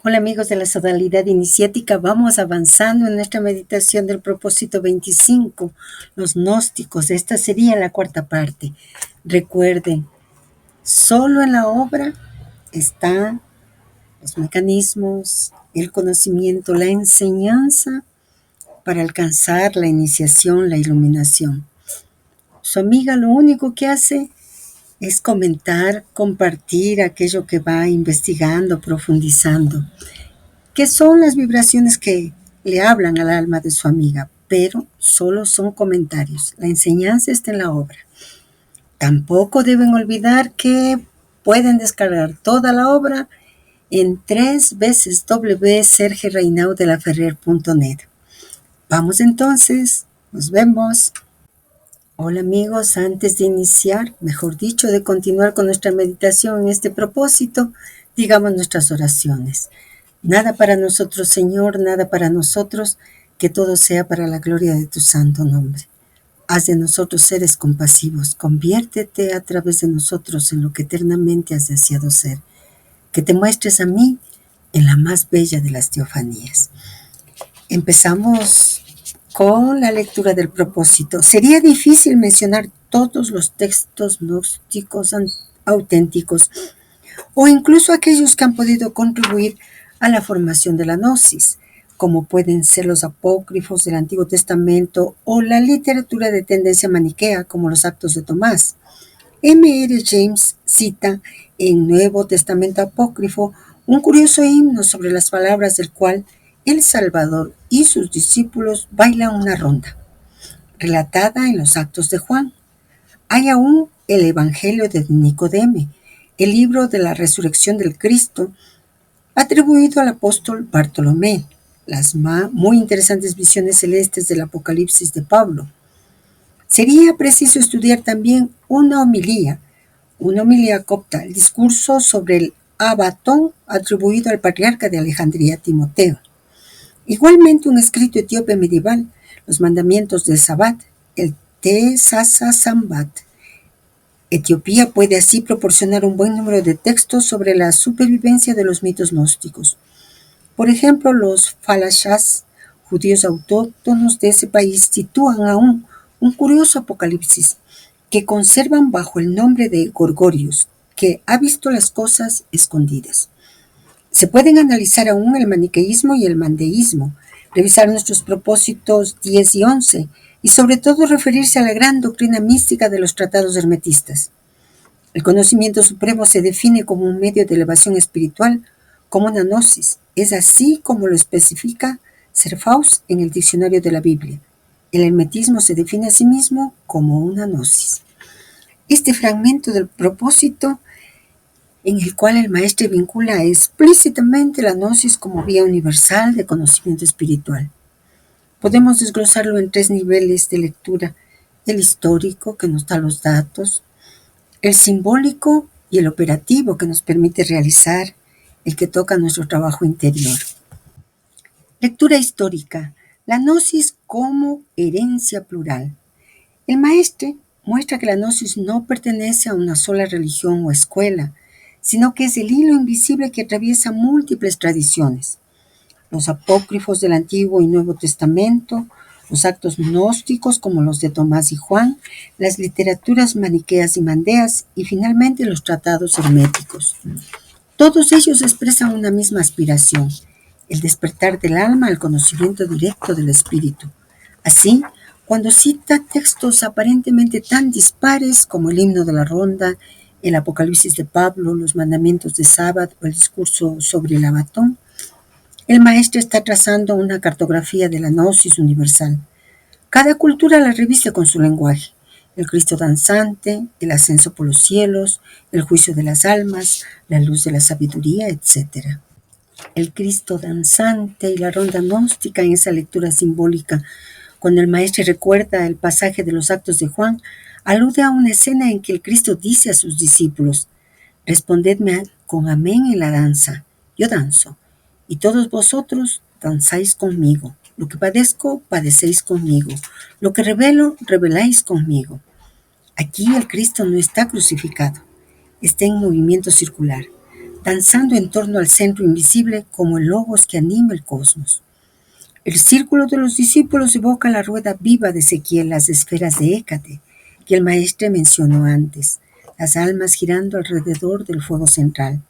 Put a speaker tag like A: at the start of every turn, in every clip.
A: Hola amigos de la Sodalidad Iniciática, vamos avanzando en nuestra meditación del propósito 25, los gnósticos. Esta sería la cuarta parte. Recuerden, solo en la obra están los mecanismos, el conocimiento, la enseñanza para alcanzar la iniciación, la iluminación. Su amiga lo único que hace es comentar, compartir aquello que va investigando, profundizando, que son las vibraciones que le hablan al alma de su amiga, pero solo son comentarios. La enseñanza está en la obra. Tampoco deben olvidar que pueden descargar toda la obra en 3 veces www.sergioreinaudelaferrer.net. Vamos entonces, nos vemos. Hola amigos, antes de iniciar, mejor dicho, de continuar con nuestra meditación en este propósito, digamos nuestras oraciones. Nada para nosotros, Señor, nada para nosotros, que todo sea para la gloria de tu santo nombre. Haz de nosotros seres compasivos, conviértete a través de nosotros en lo que eternamente has deseado ser, que te muestres a mí en la más bella de las teofanías. Empezamos con la lectura del propósito. Sería difícil mencionar todos los textos gnósticos auténticos o incluso aquellos que han podido contribuir a la formación de la gnosis, como pueden ser los apócrifos del Antiguo Testamento o la literatura de tendencia maniquea, como los Actos de Tomás. M.R. James cita en Nuevo Testamento apócrifo un curioso himno sobre las palabras del cual el Salvador y sus discípulos bailan una ronda, relatada en los Actos de Juan. Hay aún el Evangelio de Nicodemo, el libro de la resurrección del Cristo, atribuido al apóstol Bartolomé, las muy interesantes visiones celestes del Apocalipsis de Pablo. Sería preciso estudiar también una homilía copta, el discurso sobre el Abatón atribuido al patriarca de Alejandría, Timoteo. Igualmente un escrito etíope medieval, los mandamientos de Sabbat, el Te Sasa Sambat. Etiopía puede así proporcionar un buen número de textos sobre la supervivencia de los mitos gnósticos. Por ejemplo, los falashas, judíos autóctonos de ese país, sitúan aún un curioso apocalipsis que conservan bajo el nombre de Gorgorios, que ha visto las cosas escondidas. Se pueden analizar aún el maniqueísmo y el mandeísmo, revisar nuestros propósitos 10 y 11, y sobre todo referirse a la gran doctrina mística de los tratados hermetistas. El conocimiento supremo se define como un medio de elevación espiritual, como una gnosis. Es así como lo especifica Serfaus en el diccionario de la Biblia. El hermetismo se define a sí mismo como una gnosis. Este fragmento del propósito, en el cual el maestro vincula explícitamente la gnosis como vía universal de conocimiento espiritual. Podemos desglosarlo en 3 niveles de lectura: el histórico, que nos da los datos, el simbólico y el operativo, que nos permite realizar, el que toca nuestro trabajo interior. Lectura histórica. La gnosis como herencia plural. El maestre muestra que la gnosis no pertenece a una sola religión o escuela, sino que es el hilo invisible que atraviesa múltiples tradiciones. Los apócrifos del Antiguo y Nuevo Testamento, los actos gnósticos como los de Tomás y Juan, las literaturas maniqueas y mandeas y finalmente los tratados herméticos. Todos ellos expresan una misma aspiración, el despertar del alma al conocimiento directo del espíritu. Así, cuando cita textos aparentemente tan dispares como el himno de la ronda, el Apocalipsis de Pablo, los mandamientos de Sabbat o el discurso sobre el Abatón, el maestro está trazando una cartografía de la gnosis universal. Cada cultura la reviste con su lenguaje: el Cristo danzante, el ascenso por los cielos, el juicio de las almas, la luz de la sabiduría, etc. El Cristo danzante y la ronda gnóstica en esa lectura simbólica, cuando el maestro recuerda el pasaje de los Actos de Juan, alude a una escena en que el Cristo dice a sus discípulos: respondedme con amén en la danza, yo danzo, y todos vosotros danzáis conmigo. Lo que padezco, padecéis conmigo. Lo que revelo, reveláis conmigo. Aquí el Cristo no está crucificado, está en movimiento circular. danzando en torno al centro invisible como el logos que anima el cosmos. El círculo de los discípulos evoca la rueda viva de Ezequiel, las esferas de Hécate, que el maestre mencionó antes, las almas girando alrededor del fuego central.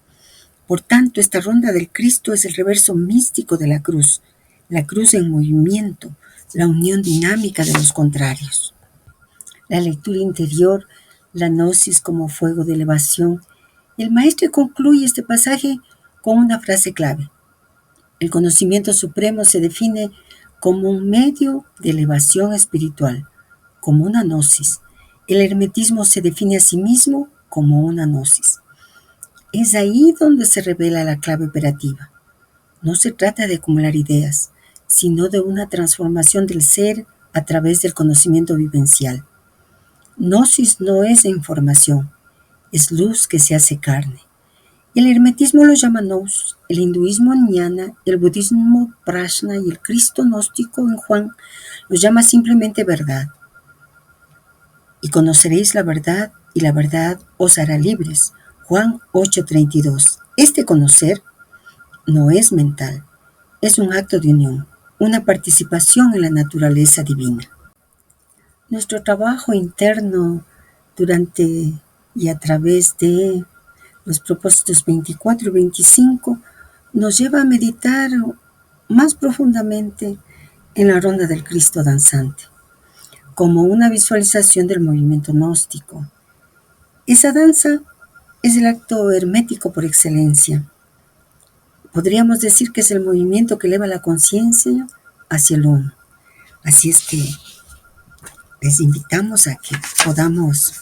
A: Por tanto, esta ronda del Cristo es el reverso místico de la cruz en movimiento, la unión dinámica de los contrarios. La lectura interior, la gnosis como fuego de elevación. El maestro concluye este pasaje con una frase clave. El conocimiento supremo se define como un medio de elevación espiritual, como una gnosis. El hermetismo se define a sí mismo como una gnosis. Es ahí donde se revela la clave operativa. No se trata de acumular ideas, sino de una transformación del ser a través del conocimiento vivencial. Gnosis no es información, es luz que se hace carne. El hermetismo lo llama nous, el hinduismo jnana, el budismo prajna y el Cristo gnóstico en Juan lo llama simplemente verdad. Y conoceréis la verdad y la verdad os hará libres. Juan 8:32. Este conocer no es mental, es un acto de unión, una participación en la naturaleza divina. Nuestro trabajo interno durante y a través de los propósitos 24 y 25 nos lleva a meditar más profundamente en la ronda del Cristo danzante, como una visualización del movimiento gnóstico. Esa danza es el acto hermético por excelencia. Podríamos decir que es el movimiento que eleva la conciencia hacia el uno. Así es que les invitamos a que podamos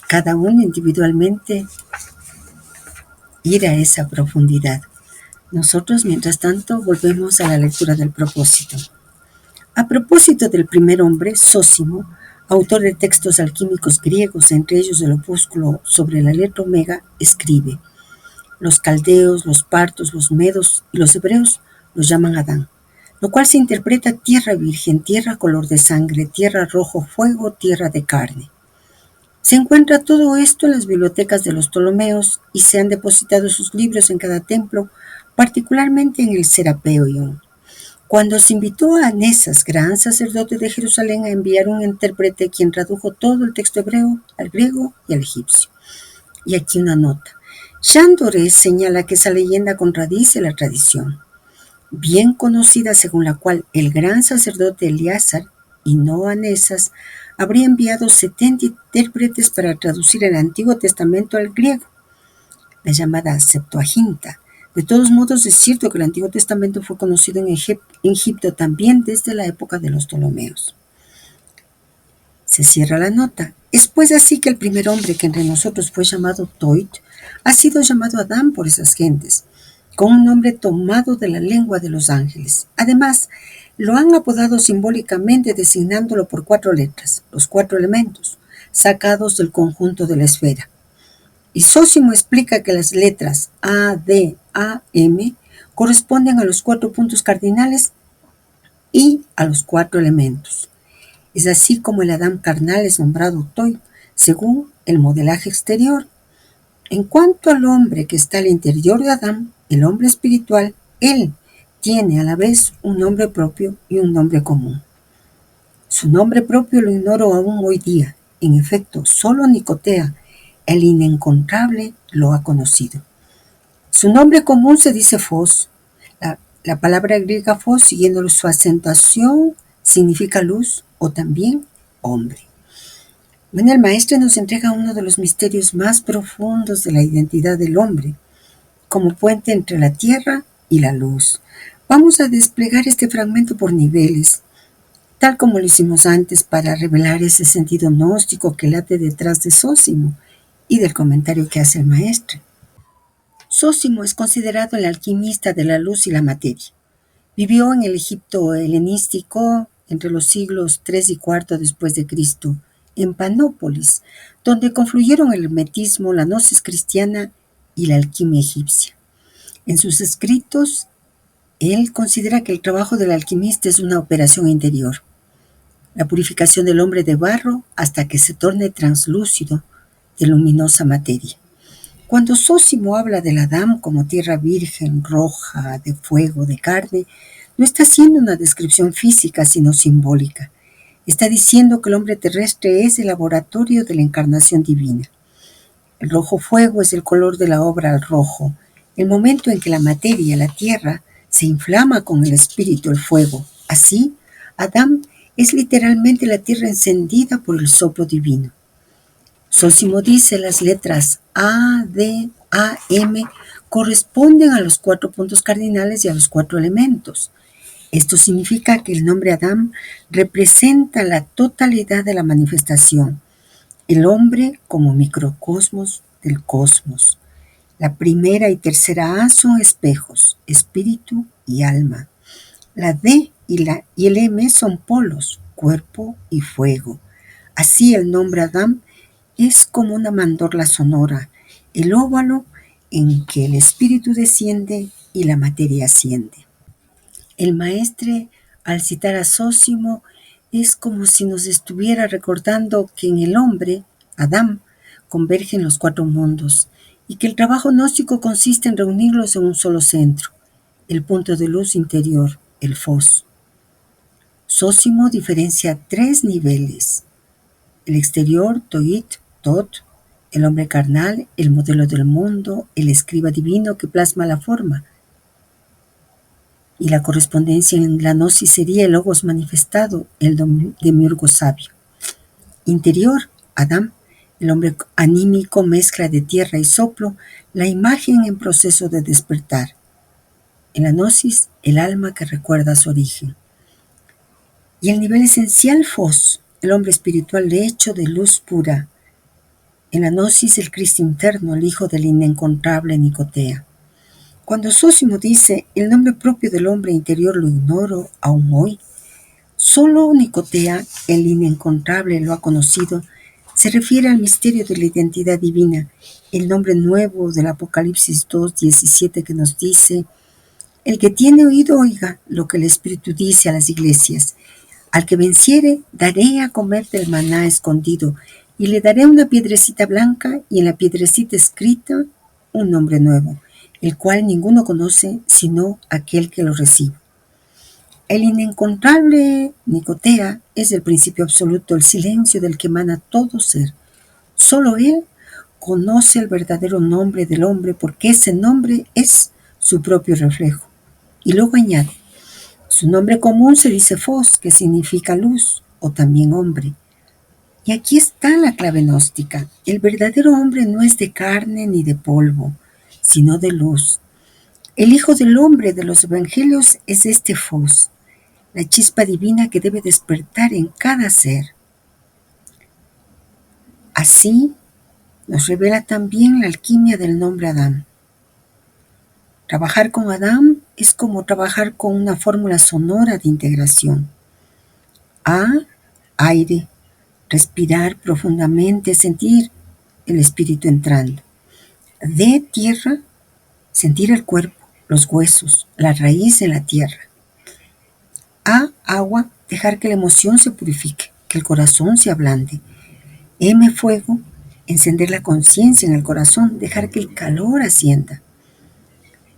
A: cada uno individualmente ir a esa profundidad. Nosotros, mientras tanto, volvemos a la lectura del propósito. A propósito del primer hombre, Zósimo, autor de textos alquímicos griegos, entre ellos el opúsculo sobre la letra omega, escribe: los caldeos, los partos, los medos y los hebreos los llaman Adán, lo cual se interpreta tierra virgen, tierra color de sangre, tierra rojo fuego, tierra de carne. Se encuentra todo esto en las bibliotecas de los Ptolomeos y se han depositado sus libros en cada templo, particularmente en el Serapeion. Cuando se invitó a Anesas, gran sacerdote de Jerusalén, a enviar un intérprete quien tradujo todo el texto hebreo al griego y al egipcio. Y aquí una nota. Chándore señala que esa leyenda contradice la tradición, bien conocida, según la cual el gran sacerdote Eleazar, y no Anesas, habría enviado 70 intérpretes para traducir el Antiguo Testamento al griego, la llamada Septuaginta. De todos modos, es cierto que el Antiguo Testamento fue conocido en Egipto también desde la época de los Ptolomeos. Se cierra la nota. Es pues así que el primer hombre que entre nosotros fue llamado Toit ha sido llamado Adán por esas gentes, con un nombre tomado de la lengua de los ángeles. Además, lo han apodado simbólicamente designándolo por 4 letras, los 4 elementos, sacados del conjunto de la esfera. Y Zósimo explica que las letras A, D, A, M corresponden a los 4 puntos cardinales y a los 4 elementos. Es así como el Adán carnal es nombrado Toy, según el modelaje exterior. En cuanto al hombre que está al interior de Adán, el hombre espiritual, él tiene a la vez un nombre propio y un nombre común. Su nombre propio lo ignoro aún hoy día. En efecto, solo Nicotea, el inencontrable, lo ha conocido. Su nombre común se dice Fos. La palabra griega Fos, siguiendo su acentuación, significa luz o también hombre. Bueno, el maestro nos entrega uno de los misterios más profundos de la identidad del hombre, como puente entre la tierra y la luz. Vamos a desplegar este fragmento por niveles, tal como lo hicimos antes para revelar ese sentido gnóstico que late detrás de Zósimo y del comentario que hace el maestro. Zósimo es considerado el alquimista de la luz y la materia. Vivió en el Egipto helenístico entre los siglos III y IV después de Cristo, en Panópolis, donde confluyeron el hermetismo, la gnosis cristiana y la alquimia egipcia. En sus escritos, él considera que el trabajo del alquimista es una operación interior, la purificación del hombre de barro hasta que se torne translúcido de luminosa materia. Cuando Zósimo habla del Adán como tierra virgen, roja, de fuego, de carne, no está haciendo una descripción física, sino simbólica. Está diciendo que el hombre terrestre es el laboratorio de la encarnación divina. El rojo fuego es el color de la obra al rojo, el momento en que la materia, la tierra, se inflama con el espíritu, el fuego. Así, Adán es literalmente la tierra encendida por el soplo divino. Zósimo dice las letras A, D, A, M corresponden a los 4 puntos cardinales y a los 4 elementos. Esto significa que el nombre Adán representa la totalidad de la manifestación, el hombre como microcosmos del cosmos. La primera y tercera A son espejos, espíritu y alma. La D y el M son polos, cuerpo y fuego. Así el nombre Adán es como una mandorla sonora, el óvalo en que el espíritu desciende y la materia asciende. El maestre, al citar a Zósimo, es como si nos estuviera recordando que en el hombre, Adán, convergen los 4 mundos y que el trabajo gnóstico consiste en reunirlos en un solo centro, el punto de luz interior, el Fos. Zósimo diferencia 3 niveles: el exterior, Toit, Tot; el hombre carnal, el modelo del mundo, el escriba divino que plasma la forma. Y la correspondencia en la gnosis sería el logos manifestado, el demiurgo sabio. Interior, Adán, el hombre anímico, mezcla de tierra y soplo, la imagen en proceso de despertar. En la gnosis, el alma que recuerda su origen. Y el nivel esencial, Fos, el hombre espiritual de hecho de luz pura. En la gnosis, el Cristo interno, el hijo del inencontrable Nicotea. Cuando Zósimo dice, el nombre propio del hombre interior lo ignoro aún hoy, solo Nicotea, el inencontrable, lo ha conocido, se refiere al misterio de la identidad divina, el nombre nuevo del Apocalipsis 2:17 que nos dice, el que tiene oído oiga lo que el Espíritu dice a las iglesias. Al que venciere, daré a comer del maná escondido, y le daré una piedrecita blanca, y en la piedrecita escrita un nombre nuevo, el cual ninguno conoce sino aquel que lo recibe. El inencontrable Nicotea es el principio absoluto, el silencio del que emana todo ser. Solo él conoce el verdadero nombre del hombre porque ese nombre es su propio reflejo. Y luego añade, su nombre común se dice Fos, que significa luz o también hombre. Y aquí está la clave gnóstica. El verdadero hombre no es de carne ni de polvo, sino de luz. El Hijo del Hombre de los Evangelios es este Fos, la chispa divina que debe despertar en cada ser. Así nos revela también la alquimia del nombre Adán. Trabajar con Adán es como trabajar con una fórmula sonora de integración. A, aire, respirar profundamente, sentir el espíritu entrando. D, tierra, sentir el cuerpo, los huesos, la raíz en la tierra. A, agua, dejar que la emoción se purifique, que el corazón se ablande. M, fuego, encender la conciencia en el corazón, dejar que el calor ascienda.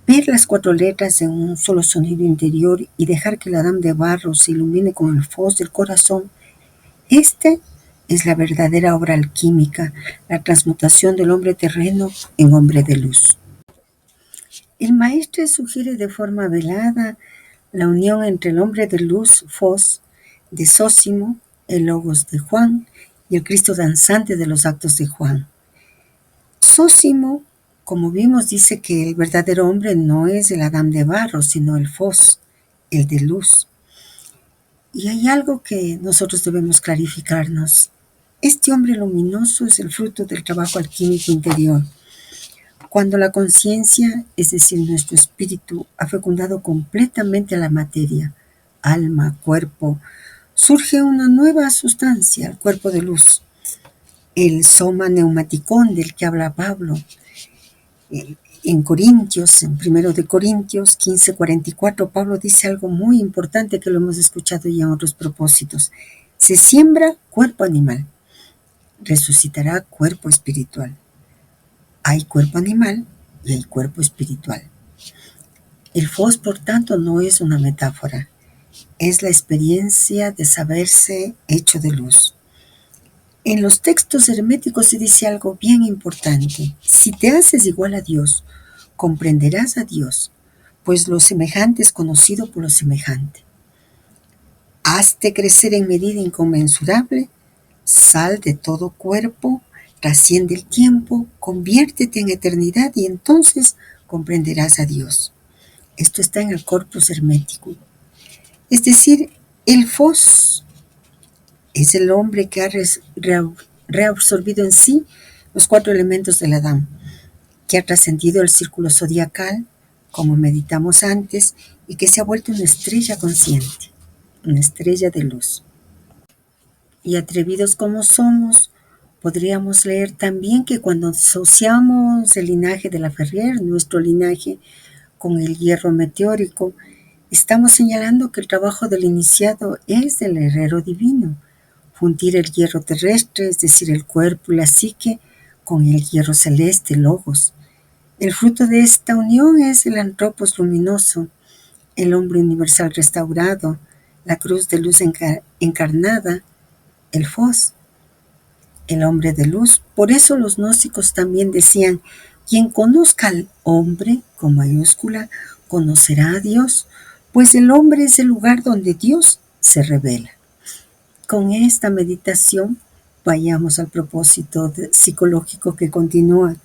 A: Ver las 4 letras en un solo sonido interior y dejar que el Adán de barro se ilumine con el Fos del corazón. Este es la verdadera obra alquímica, la transmutación del hombre terreno en hombre de luz. El maestre sugiere de forma velada la unión entre el hombre de luz, Fos, de Zósimo, el logos de Juan y el Cristo danzante de los actos de Juan. Zósimo, como vimos, dice que el verdadero hombre no es el Adán de barro, sino el Fos, el de luz. Y hay algo que nosotros debemos clarificarnos. Este hombre luminoso es el fruto del trabajo alquímico interior. Cuando la conciencia, es decir, nuestro espíritu, ha fecundado completamente la materia, alma, cuerpo, surge una nueva sustancia, el cuerpo de luz. El soma neumaticón del que habla Pablo en Corintios, en 1 de Corintios 15:44, Pablo dice algo muy importante que lo hemos escuchado ya en otros propósitos. Se siembra cuerpo animal, resucitará cuerpo espiritual. Hay cuerpo animal y hay cuerpo espiritual. El Fos, por tanto, no es una metáfora, es la experiencia de saberse hecho de luz. En los textos herméticos se dice algo bien importante. Si te haces igual a Dios, comprenderás a Dios, pues lo semejante es conocido por lo semejante. Hazte crecer en medida inconmensurable, sal de todo cuerpo, trasciende el tiempo, conviértete en eternidad y entonces comprenderás a Dios. Esto está en el corpus hermético. Es decir, el Fos es el hombre que ha reabsorbido en sí los cuatro elementos del Adán, que ha trascendido el círculo zodiacal, como meditamos antes, y que se ha vuelto una estrella consciente, una estrella de luz. Y atrevidos como somos, podríamos leer también que cuando asociamos el linaje de la Ferrier, nuestro linaje, con el hierro meteórico, estamos señalando que el trabajo del iniciado es del herrero divino, fundir el hierro terrestre, es decir, el cuerpo y la psique, con el hierro celeste, logos. El fruto de esta unión es el antropos luminoso, el hombre universal restaurado, la cruz de luz encarnada, el Fos, el hombre de luz. Por eso los gnósticos también decían, quien conozca al hombre, con mayúscula, conocerá a Dios, pues el hombre es el lugar donde Dios se revela. Con esta meditación, vayamos al propósito psicológico que continúa.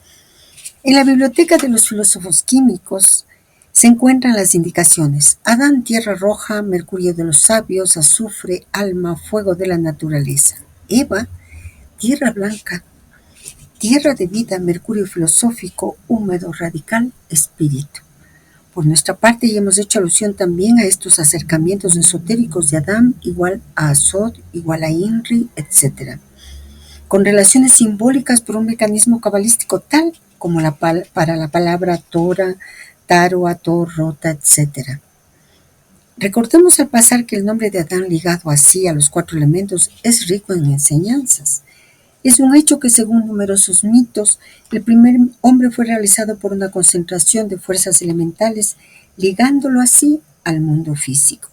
A: En la biblioteca de los filósofos químicos se encuentran las indicaciones: Adán, tierra roja; mercurio de los sabios; azufre, alma; fuego de la naturaleza; Eva, tierra blanca; tierra de vida; mercurio filosófico; húmedo, radical; espíritu. Por nuestra parte, ya hemos hecho alusión también a estos acercamientos esotéricos de Adán igual a Asod, igual a Inri, etc., con relaciones simbólicas por un mecanismo cabalístico tal como para la palabra Tora, Taro, Ator, Rota, etc. Recordemos al pasar que el nombre de Adán ligado así a los cuatro elementos es rico en enseñanzas. Es un hecho que, según numerosos mitos, el primer hombre fue realizado por una concentración de fuerzas elementales, ligándolo así al mundo físico.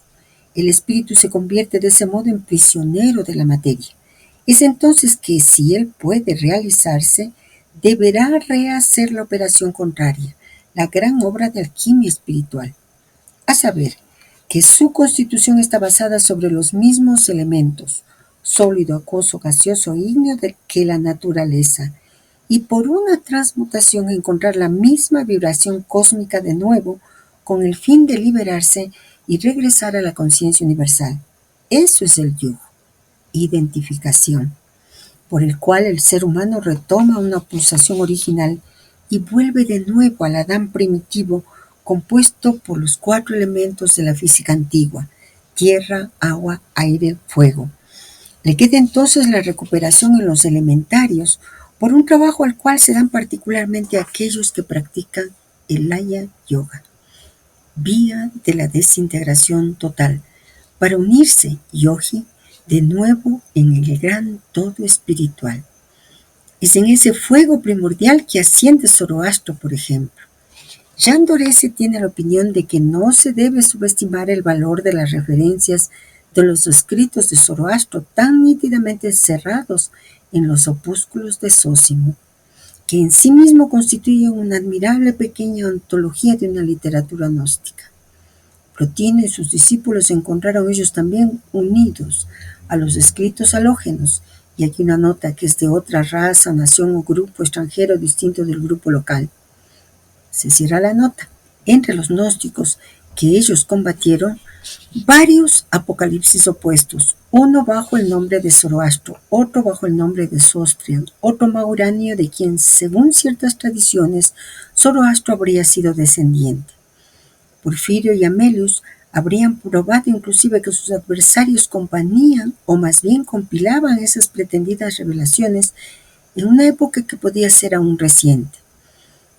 A: El espíritu se convierte de ese modo en prisionero de la materia. Es entonces que, si él puede realizarse, deberá rehacer la operación contraria, la gran obra de alquimia espiritual, a saber, que su constitución está basada sobre los mismos elementos, sólido, acuoso, gaseoso e ígneo, que la naturaleza, y por una transmutación encontrar la misma vibración cósmica de nuevo, con el fin de liberarse y regresar a la conciencia universal. Eso es el yugo, identificación, por el cual el ser humano retoma una pulsación original y vuelve de nuevo al Adán primitivo, compuesto por los cuatro elementos de la física antigua: tierra, agua, aire, fuego. Le queda entonces la recuperación en los elementarios, por un trabajo al cual se dan particularmente aquellos que practican el Laya Yoga, vía de la desintegración total, para unirse, yogi, de nuevo en el gran todo espiritual. Es en ese fuego primordial que asciende Zoroastro, por ejemplo. Jean Dorese tiene la opinión de que no se debe subestimar el valor de las referencias de los escritos de Zoroastro, tan nítidamente cerrados en los opúsculos de Zósimo, que en sí mismo constituyen una admirable pequeña ontología de una literatura gnóstica. Plotino y sus discípulos se encontraron ellos también unidos a los escritos halógenos, y aquí una nota que es de otra raza, nación o grupo extranjero distinto del grupo local. Se cierra la nota. Entre los gnósticos que ellos combatieron, varios apocalipsis opuestos, uno bajo el nombre de Zoroastro, otro bajo el nombre de Zostriel, otro Mauranio, de quien, según ciertas tradiciones, Zoroastro habría sido descendiente. Porfirio y Amelius habrían probado inclusive que sus adversarios compañían, o más bien compilaban, esas pretendidas revelaciones en una época que podía ser aún reciente.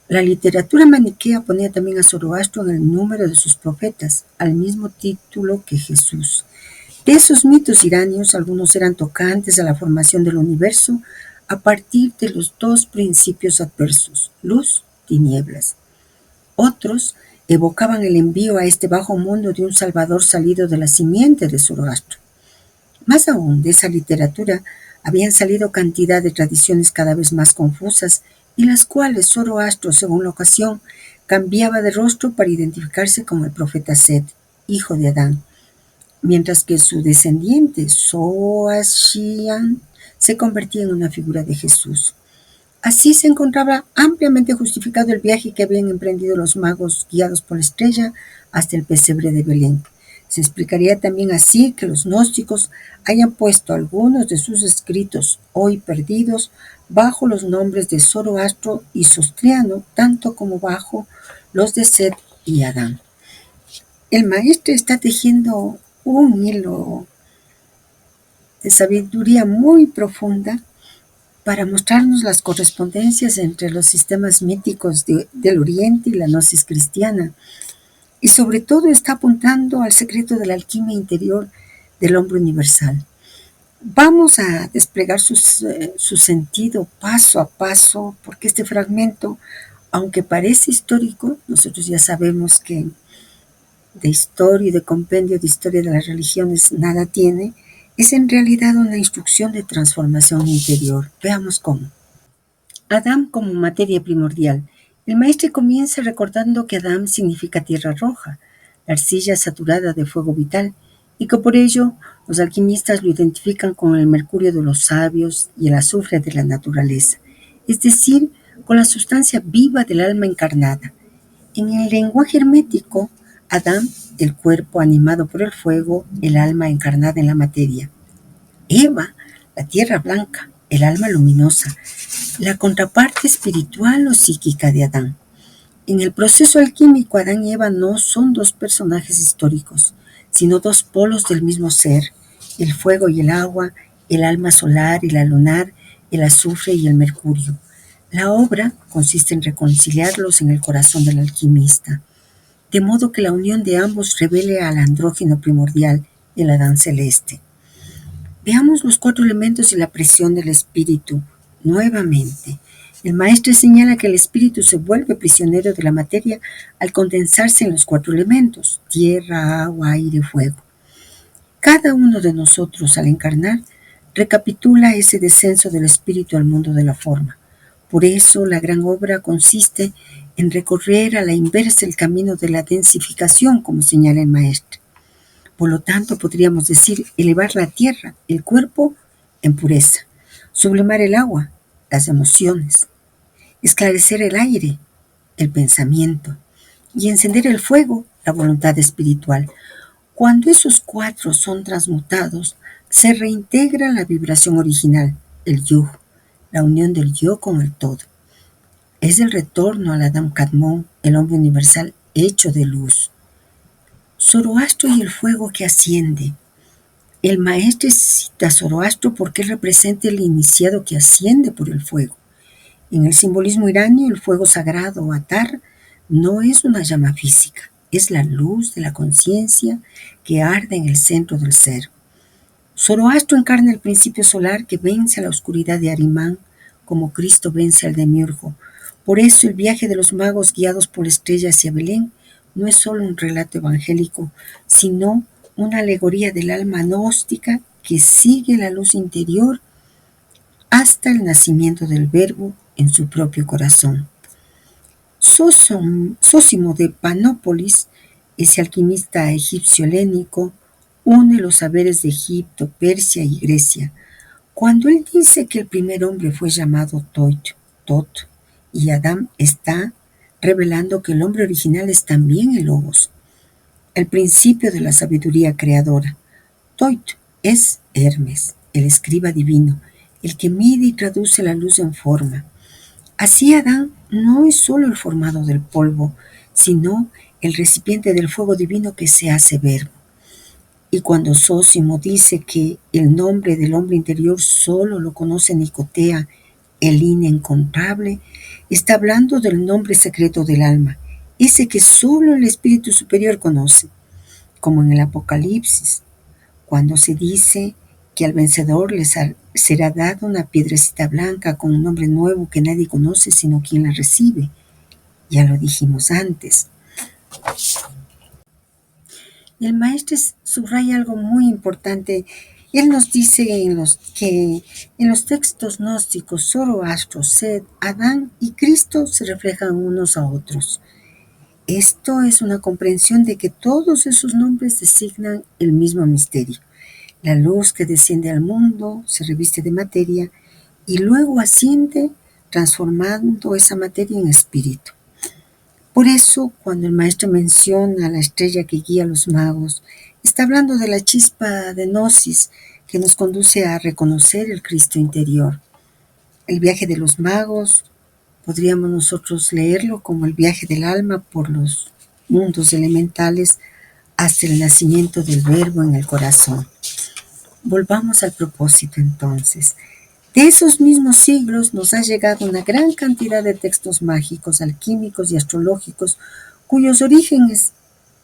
A: La literatura maniquea ponía también a Zoroastro en el número de sus profetas, al mismo título que Jesús. De esos mitos iranios, algunos eran tocantes a la formación del universo, a partir de los dos principios adversos, luz, tinieblas. Otros evocaban el envío a este bajo mundo de un Salvador salido de la simiente de Zoroastro. Más aún, de esa literatura habían salido cantidad de tradiciones cada vez más confusas, y las cuales Zoroastro, según la ocasión, cambiaba de rostro para identificarse como el profeta Set, hijo de Adán, mientras que su descendiente, Zoroastrian, se convertía en una figura de Jesús. Así se encontraba ampliamente justificado el viaje que habían emprendido los magos guiados por la estrella hasta el pesebre de Belén. Se explicaría también así que los gnósticos hayan puesto algunos de sus escritos, hoy perdidos, bajo los nombres de Zoroastro y Sostriano, tanto como bajo los de Set y Adán. El maestro está tejiendo un hilo de sabiduría muy profunda para mostrarnos las correspondencias entre los sistemas míticos del Oriente y la gnosis cristiana. Y sobre todo está apuntando al secreto de la alquimia interior del hombre universal. Vamos a desplegar su sentido paso a paso, porque este fragmento, aunque parece histórico, nosotros ya sabemos que de historia y de compendio de historia de las religiones nada tiene, es en realidad una instrucción de transformación interior. Veamos cómo. Adán como materia primordial. El maestre comienza recordando que Adán significa tierra roja, la arcilla saturada de fuego vital, y que por ello los alquimistas lo identifican con el mercurio de los sabios y el azufre de la naturaleza, es decir, con la sustancia viva del alma encarnada. En el lenguaje hermético, Adán, el cuerpo animado por el fuego, el alma encarnada en la materia. Eva, la tierra blanca, el alma luminosa, la contraparte espiritual o psíquica de Adán. En el proceso alquímico, Adán y Eva no son dos personajes históricos, sino dos polos del mismo ser, el fuego y el agua, el alma solar y la lunar, el azufre y el mercurio. La obra consiste en reconciliarlos en el corazón del alquimista, de modo que la unión de ambos revele al andrógeno primordial, el Adán celeste. Veamos los cuatro elementos y la presión del espíritu nuevamente. El maestro señala que el espíritu se vuelve prisionero de la materia al condensarse en los cuatro elementos: tierra, agua, aire y fuego. Cada uno de nosotros, al encarnar, recapitula ese descenso del espíritu al mundo de la forma. Por eso la gran obra consiste en recorrer a la inversa el camino de la densificación, como señala el maestro. Por lo tanto, podríamos decir elevar la tierra, el cuerpo, en pureza, sublimar el agua, las emociones, esclarecer el aire, el pensamiento, y encender el fuego, la voluntad espiritual. Cuando esos cuatro son transmutados, se reintegra la vibración original, el yo, la unión del yo con el todo. Es el retorno al Adam Kadmon, el hombre universal hecho de luz. Zoroastro y el fuego que asciende. El maestro cita a Zoroastro porque él representa el iniciado que asciende por el fuego. En el simbolismo iranio, el fuego sagrado o atar no es una llama física, es la luz de la conciencia que arde en el centro del ser. Zoroastro encarna el principio solar que vence a la oscuridad de Arimán, como Cristo vence al demiurgo. Por eso el viaje de los magos guiados por la estrella hacia Belén no es solo un relato evangélico, sino una alegoría del alma gnóstica que sigue la luz interior hasta el nacimiento del Verbo en su propio corazón. Sósimo de Panópolis, ese alquimista egipcio-helénico, une los saberes de Egipto, Persia y Grecia. Cuando él dice que el primer hombre fue llamado Tot, y Adán, está revelando que el hombre original es también el Logos, el principio de la sabiduría creadora. Toit es Hermes, el escriba divino, el que mide y traduce la luz en forma. Así Adán no es solo el formado del polvo, sino el recipiente del fuego divino que se hace verbo. Y cuando Sósimo dice que el nombre del hombre interior solo lo conoce Nicotea, el inencontrable, está hablando del nombre secreto del alma, ese que solo el espíritu superior conoce, como en el Apocalipsis, cuando se dice que al vencedor será dada una piedrecita blanca con un nombre nuevo que nadie conoce sino quien la recibe. Ya lo dijimos antes. Y el maestro subraya algo muy importante. Él nos dice que en los textos gnósticos, Zoroastro, Set, Adán y Cristo se reflejan unos a otros. Esto es una comprensión de que todos esos nombres designan el mismo misterio. La luz que desciende al mundo se reviste de materia y luego asciende transformando esa materia en espíritu. Por eso, cuando el maestro menciona la estrella que guía a los magos, está hablando de la chispa de gnosis que nos conduce a reconocer el Cristo interior. El viaje de los magos podríamos nosotros leerlo como el viaje del alma por los mundos elementales hasta el nacimiento del verbo en el corazón. Volvamos al propósito entonces. De esos mismos siglos nos ha llegado una gran cantidad de textos mágicos, alquímicos y astrológicos cuyos orígenes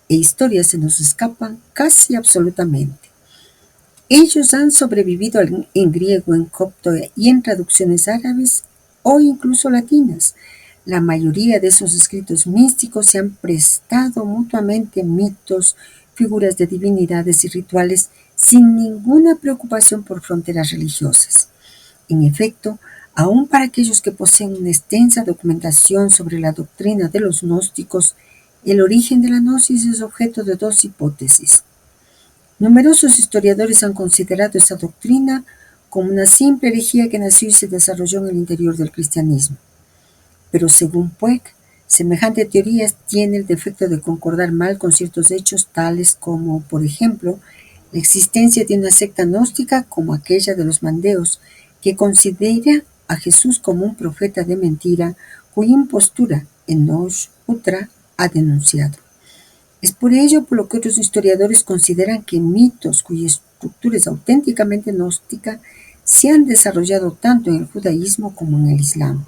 A: e historias se nos escapan casi absolutamente. Ellos han sobrevivido en griego, en copto y en traducciones árabes o incluso latinas. La mayoría de esos escritos místicos se han prestado mutuamente mitos, figuras de divinidades y rituales sin ninguna preocupación por fronteras religiosas. En efecto, aun para aquellos que poseen una extensa documentación sobre la doctrina de los gnósticos, el origen de la gnosis es objeto de dos hipótesis. Numerosos historiadores han considerado esa doctrina como una simple herejía que nació y se desarrolló en el interior del cristianismo. Pero según Puig, semejante teoría tiene el defecto de concordar mal con ciertos hechos tales como, por ejemplo, la existencia de una secta gnóstica como aquella de los mandeos, que considera a Jesús como un profeta de mentira cuya impostura Enoch Utra ha denunciado. Es por ello por lo que otros historiadores consideran que mitos cuya estructura es auténticamente gnóstica se han desarrollado tanto en el judaísmo como en el islam.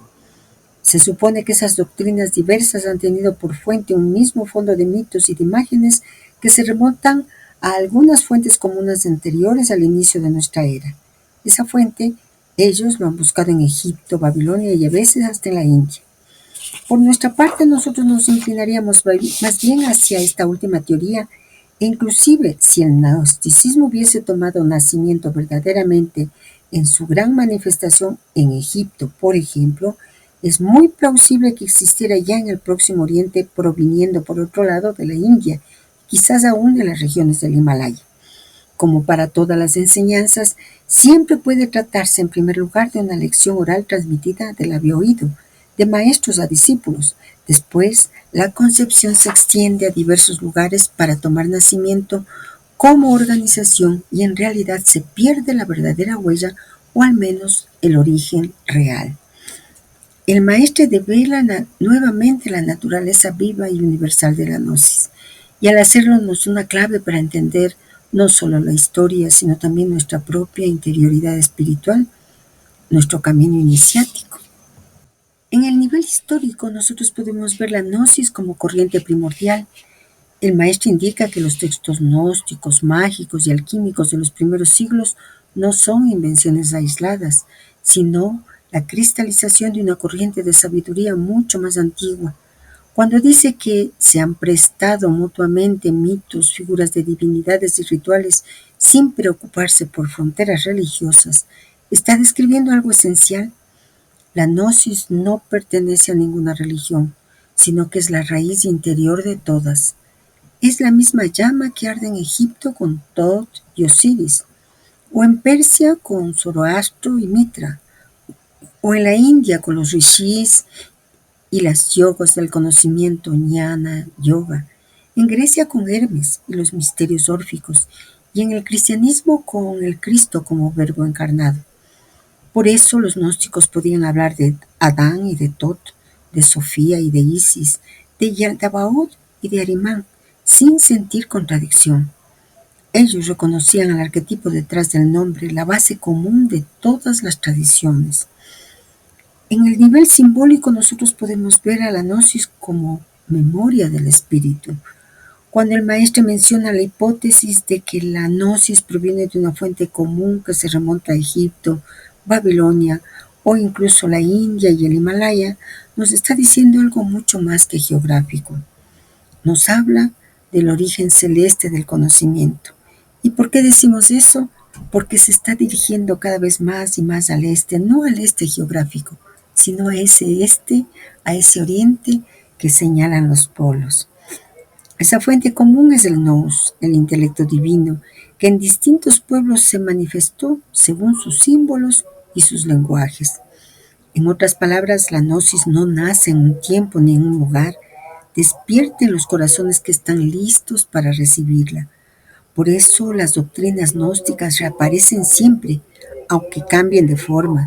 A: Se supone que esas doctrinas diversas han tenido por fuente un mismo fondo de mitos y de imágenes que se remontan a algunas fuentes comunes anteriores al inicio de nuestra era. Esa fuente ellos lo han buscado en Egipto, Babilonia y a veces hasta en la India. Por nuestra parte, nosotros nos inclinaríamos más bien hacia esta última teoría, e inclusive si el gnosticismo hubiese tomado nacimiento verdaderamente en su gran manifestación en Egipto, por ejemplo, es muy plausible que existiera ya en el Próximo Oriente proviniendo por otro lado de la India, quizás aún de las regiones del Himalaya. Como para todas las enseñanzas, siempre puede tratarse en primer lugar de una lección oral transmitida de labio oído, de maestros a discípulos. Después, la concepción se extiende a diversos lugares para tomar nacimiento como organización y en realidad se pierde la verdadera huella o al menos el origen real. El maestro devela nuevamente la naturaleza viva y universal de la gnosis, y al hacerlo nos da una clave para entender no solo la historia, sino también nuestra propia interioridad espiritual, nuestro camino iniciático. En el nivel histórico, nosotros podemos ver la gnosis como corriente primordial. El maestro indica que los textos gnósticos, mágicos y alquímicos de los primeros siglos no son invenciones aisladas, sino la cristalización de una corriente de sabiduría mucho más antigua. Cuando dice que se han prestado mutuamente mitos, figuras de divinidades y rituales sin preocuparse por fronteras religiosas, está describiendo algo esencial. La gnosis no pertenece a ninguna religión, sino que es la raíz interior de todas. Es la misma llama que arde en Egipto con Tot y Osiris, o en Persia con Zoroastro y Mitra, o en la India con los rishis y las yogas del conocimiento, jnana, yoga, en Grecia con Hermes y los misterios órficos, y en el cristianismo con el Cristo como verbo encarnado. Por eso los gnósticos podían hablar de Adán y de Tot, de Sofía y de Isis, de Yaldabaoth y de Arimán, sin sentir contradicción. Ellos reconocían al arquetipo detrás del nombre, la base común de todas las tradiciones. En el nivel simbólico nosotros podemos ver a la gnosis como memoria del espíritu, Cuando el maestro menciona la hipótesis de que la gnosis proviene de una fuente común que se remonta a Egipto, Babilonia o incluso la India y el Himalaya, nos está diciendo algo mucho más que geográfico. Nos habla del origen celeste del conocimiento. ¿Y por qué decimos eso? Porque se está dirigiendo cada vez más y más al este, no al este geográfico, sino a ese este, a ese oriente que señalan los polos. Esa fuente común es el nous, el intelecto divino, que en distintos pueblos se manifestó según sus símbolos y sus lenguajes. En otras palabras, la gnosis no nace en un tiempo ni en un lugar, despierta en los corazones que están listos para recibirla. Por eso las doctrinas gnósticas reaparecen siempre, aunque cambien de forma,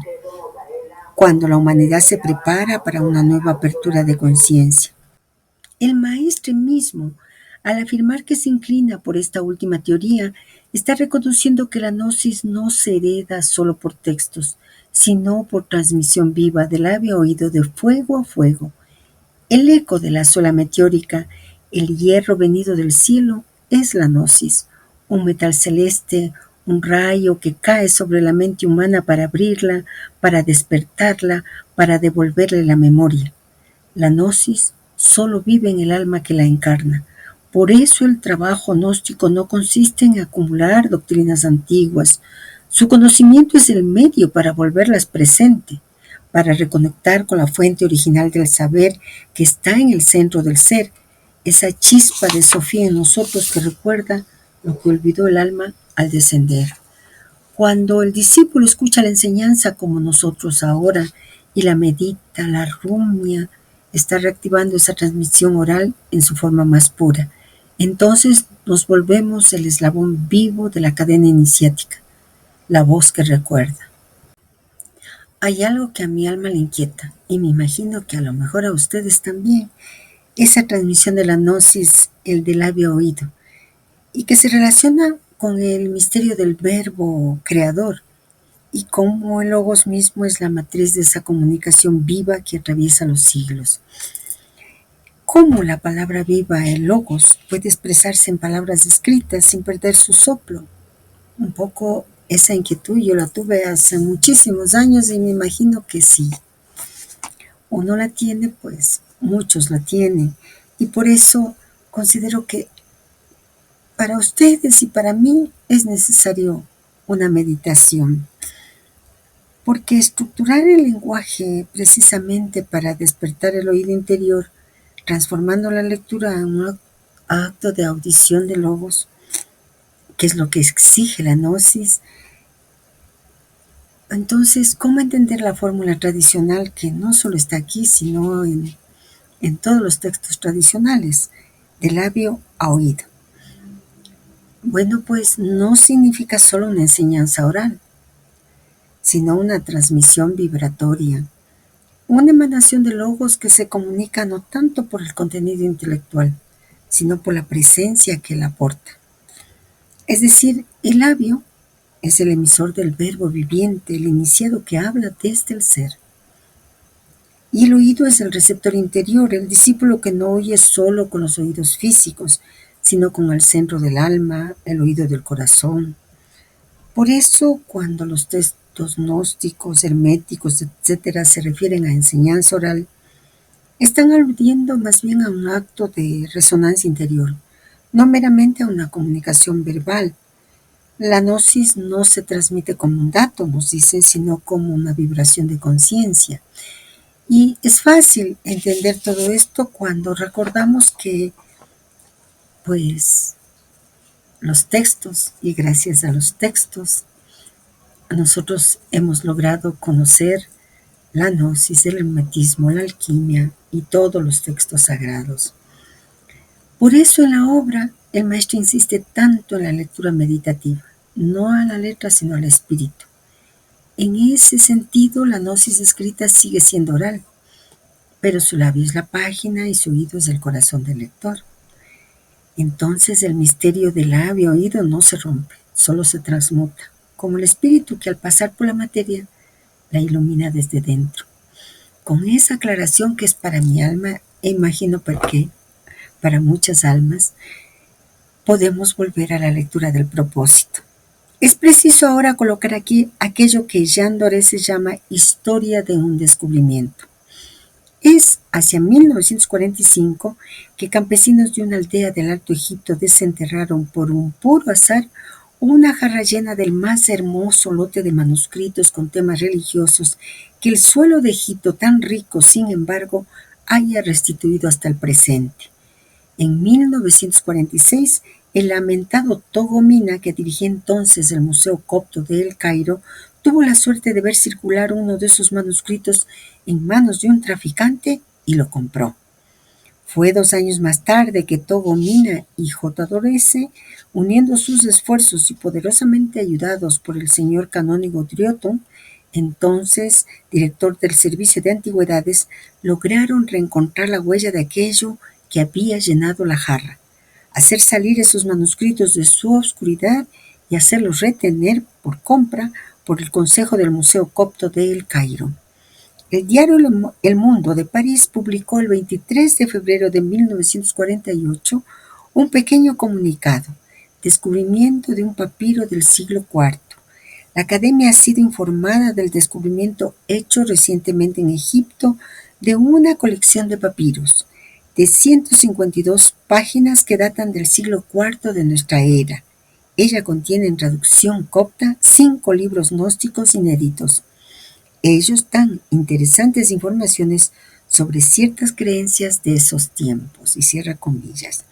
A: cuando la humanidad se prepara para una nueva apertura de conciencia. El maestre mismo, al afirmar que se inclina por esta última teoría, está reconociendo que la gnosis no se hereda solo por textos, sino por transmisión viva de labio a oído, de fuego a fuego. El eco de la sola meteórica, el hierro venido del cielo, es la gnosis, un metal celeste, un rayo que cae sobre la mente humana para abrirla, para despertarla, para devolverle la memoria. La gnosis solo vive en el alma que la encarna. Por eso el trabajo gnóstico no consiste en acumular doctrinas antiguas. Su conocimiento es el medio para volverlas presente, para reconectar con la fuente original del saber que está en el centro del ser, esa chispa de Sofía en nosotros que recuerda lo que olvidó el alma al descender. Cuando el discípulo escucha la enseñanza como nosotros ahora y la medita, la rumia, está reactivando esa transmisión oral en su forma más pura. Entonces nos volvemos el eslabón vivo de la cadena iniciática, la voz que recuerda. Hay algo que a mi alma le inquieta, y me imagino que a lo mejor a ustedes también, esa transmisión de la gnosis, el de labio a oído, y que se relaciona con el misterio del verbo creador, y cómo el logos mismo es la matriz de esa comunicación viva que atraviesa los siglos. Cómo la palabra viva, el logos, puede expresarse en palabras escritas sin perder su soplo. Un poco esa inquietud yo la tuve hace muchísimos años y me imagino que sí. Uno la tiene, pues muchos la tienen. Y por eso considero que para ustedes y para mí es necesario una meditación. Porque estructurar el lenguaje precisamente para despertar el oído interior, transformando la lectura en un acto de audición de logos, que es lo que exige la gnosis. Entonces, ¿cómo entender la fórmula tradicional que no solo está aquí, sino en todos los textos tradicionales, de labio a oído? Bueno, pues no significa solo una enseñanza oral, sino una transmisión vibratoria, una emanación de logos que se comunica no tanto por el contenido intelectual, sino por la presencia que él aporta. Es decir, el labio es el emisor del verbo viviente, el iniciado que habla desde el ser. Y el oído es el receptor interior, el discípulo que no oye solo con los oídos físicos, sino con el centro del alma, el oído del corazón. Por eso, cuando los textos gnósticos, herméticos, etcétera, se refieren a enseñanza oral, están aludiendo más bien a un acto de resonancia interior, no meramente a una comunicación verbal. La gnosis no se transmite como un dato, nos dice, sino como una vibración de conciencia. Y es fácil entender todo esto cuando recordamos que, pues, los textos, y gracias a los textos, nosotros hemos logrado conocer la gnosis, el hermetismo, la alquimia y todos los textos sagrados. Por eso en la obra el maestro insiste tanto en la lectura meditativa, no a la letra sino al espíritu. En ese sentido, la gnosis escrita sigue siendo oral, pero su labio es la página y su oído es el corazón del lector. Entonces el misterio del labio oído no se rompe, solo se transmuta, como el espíritu que al pasar por la materia la ilumina desde dentro. Con esa aclaración que es para mi alma, e imagino por qué, para muchas almas, podemos volver a la lectura del propósito. Es preciso ahora colocar aquí aquello que Jean Doré llama historia de un descubrimiento. Es hacia 1945 que campesinos de una aldea del Alto Egipto desenterraron por un puro azar una jarra llena del más hermoso lote de manuscritos con temas religiosos que el suelo de Egipto, tan rico, sin embargo, haya restituido hasta el presente. En 1946, el lamentado Togo Mina, que dirigía entonces el Museo Copto de El Cairo, tuvo la suerte de ver circular uno de esos manuscritos en manos de un traficante y lo compró. Fue 2 años más tarde que Togo Mina y J. Dorese, uniendo sus esfuerzos y poderosamente ayudados por el señor canónigo Drioton, entonces director del Servicio de Antigüedades, lograron reencontrar la huella de aquello que había llenado la jarra, hacer salir esos manuscritos de su oscuridad y hacerlos retener por compra por el Consejo del Museo Copto de El Cairo. El diario El Mundo de París publicó el 23 de febrero de 1948 un pequeño comunicado: descubrimiento de un papiro del siglo IV. La Academia ha sido informada del descubrimiento hecho recientemente en Egipto de una colección de papiros de 152 páginas que datan del siglo IV de nuestra era. Ella contiene en traducción copta 5 libros gnósticos inéditos. Ellos dan interesantes informaciones sobre ciertas creencias de esos tiempos, y cierra comillas.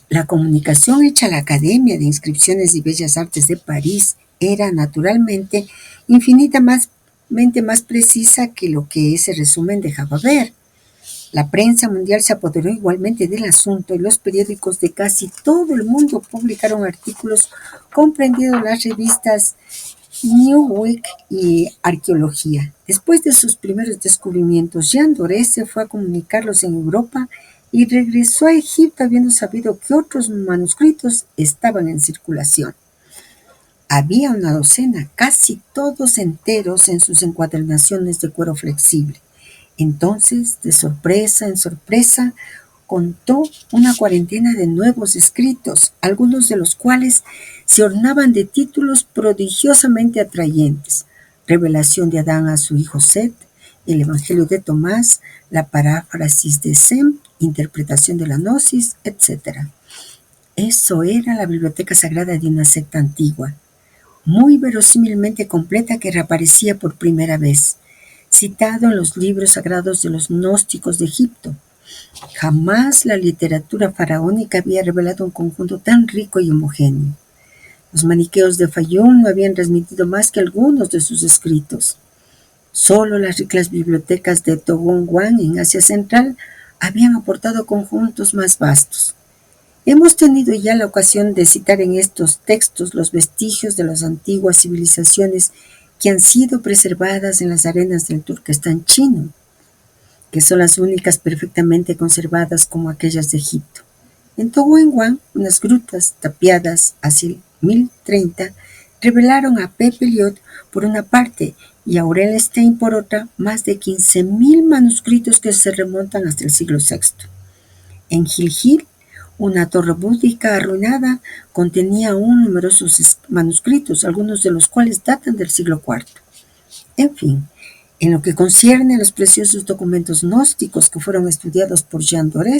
A: La comunicación hecha a la Academia de Inscripciones y Bellas Artes de París era, naturalmente, infinitamente más precisa que lo que ese resumen dejaba ver. La prensa mundial se apoderó igualmente del asunto y los periódicos de casi todo el mundo publicaron artículos comprendiendo las revistas New Week y Arqueología. Después de sus primeros descubrimientos, Jean Doré se fue a comunicarlos en Europa y regresó a Egipto habiendo sabido que otros manuscritos estaban en circulación. Había una docena, casi todos enteros en sus encuadernaciones de cuero flexible. Entonces, de sorpresa en sorpresa, contó una cuarentena de nuevos escritos, algunos de los cuales se ornaban de títulos prodigiosamente atrayentes: Revelación de Adán a su hijo Set, el Evangelio de Tomás, la paráfrasis de Sem, interpretación de la Gnosis, etc. Eso era la biblioteca sagrada de una secta antigua, muy verosímilmente completa, que reaparecía por primera vez, citado en los libros sagrados de los gnósticos de Egipto. Jamás la literatura faraónica había revelado un conjunto tan rico y homogéneo. Los maniqueos de Fayum no habían transmitido más que algunos de sus escritos. Solo las ricas bibliotecas de Togonguan en Asia Central habían aportado conjuntos más vastos. Hemos tenido ya la ocasión de citar en estos textos los vestigios de las antiguas civilizaciones que han sido preservadas en las arenas del Turquestán chino, que son las únicas perfectamente conservadas como aquellas de Egipto. En Togonguan, unas grutas tapiadas hacia el 1030 revelaron a Pepe Liot por una parte y a Aurel Stein por otra más de 15.000 manuscritos que se remontan hasta el siglo VI. En Gilgil, una torre búdica arruinada contenía aún numerosos manuscritos, algunos de los cuales datan del siglo IV. En fin, en lo que concierne a los preciosos documentos gnósticos que fueron estudiados por Jean Doré,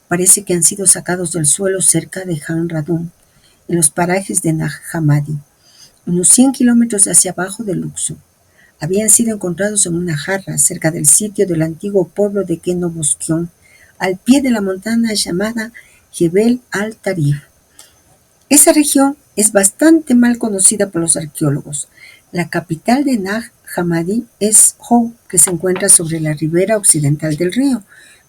A: parece que han sido sacados del suelo cerca de Han Radun, en los parajes de Nag Hammadi, unos 100 kilómetros hacia abajo de Luxor. Habían sido encontrados en una jarra cerca del sitio del antiguo pueblo de Keno Bosquión, al pie de la montaña llamada Jebel al-Tarif. Esa región es bastante mal conocida por los arqueólogos. La capital de Nag Hammadi es Hou, que se encuentra sobre la ribera occidental del río,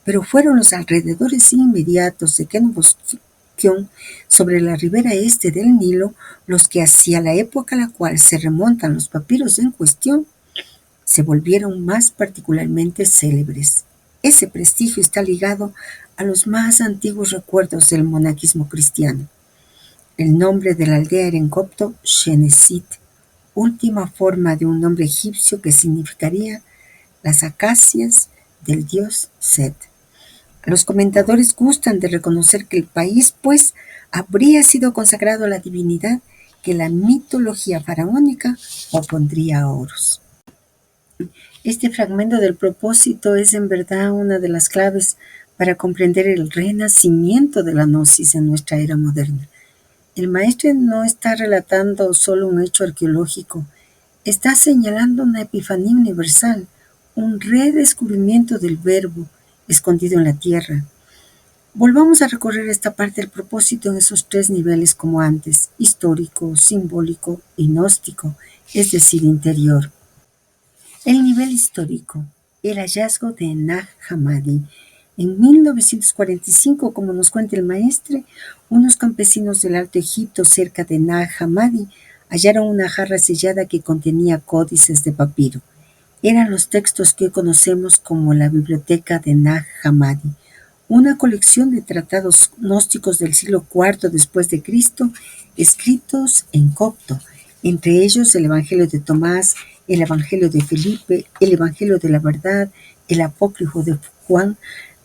A: pero fueron los alrededores inmediatos de Keno Bosquión, sobre la ribera este del Nilo, los que hacia la época a la cual se remontan los papiros en cuestión, se volvieron más particularmente célebres. Ese prestigio está ligado a los más antiguos recuerdos del monaquismo cristiano. El nombre de la aldea era en copto Shenesit, última forma de un nombre egipcio que significaría las acacias del dios Set. Los comentadores gustan de reconocer que el país, pues, habría sido consagrado a la divinidad que la mitología faraónica opondría a Horus. Este fragmento del propósito es en verdad una de las claves para comprender el renacimiento de la gnosis en nuestra era moderna. El maestro no está relatando solo un hecho arqueológico, está señalando una epifanía universal, un redescubrimiento del verbo escondido en la tierra. Volvamos a recorrer esta parte del propósito en esos tres niveles como antes: histórico, simbólico y gnóstico, es decir, interior. El nivel histórico, el hallazgo de Nag Hammadi. En 1945, como nos cuenta el maestre, unos campesinos del Alto Egipto cerca de Nag Hammadi hallaron una jarra sellada que contenía códices de papiro. Eran los textos que hoy conocemos como la Biblioteca de Nag Hammadi, una colección de tratados gnósticos del siglo IV después de Cristo, escritos en copto, entre ellos el Evangelio de Tomás, el Evangelio de Felipe, el Evangelio de la Verdad, el Apócrifo de Juan,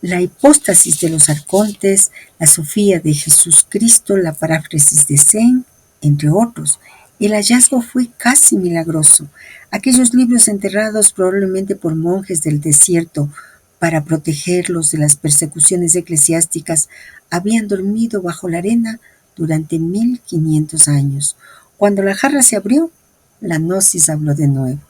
A: la hipóstasis de los arcontes, la Sofía de Jesús Cristo, la paráfrasis de Zen, entre otros. El hallazgo fue casi milagroso. Aquellos libros enterrados probablemente por monjes del desierto para protegerlos de las persecuciones eclesiásticas habían dormido bajo la arena durante 1500 años. Cuando la jarra se abrió, la gnosis habló de nuevo.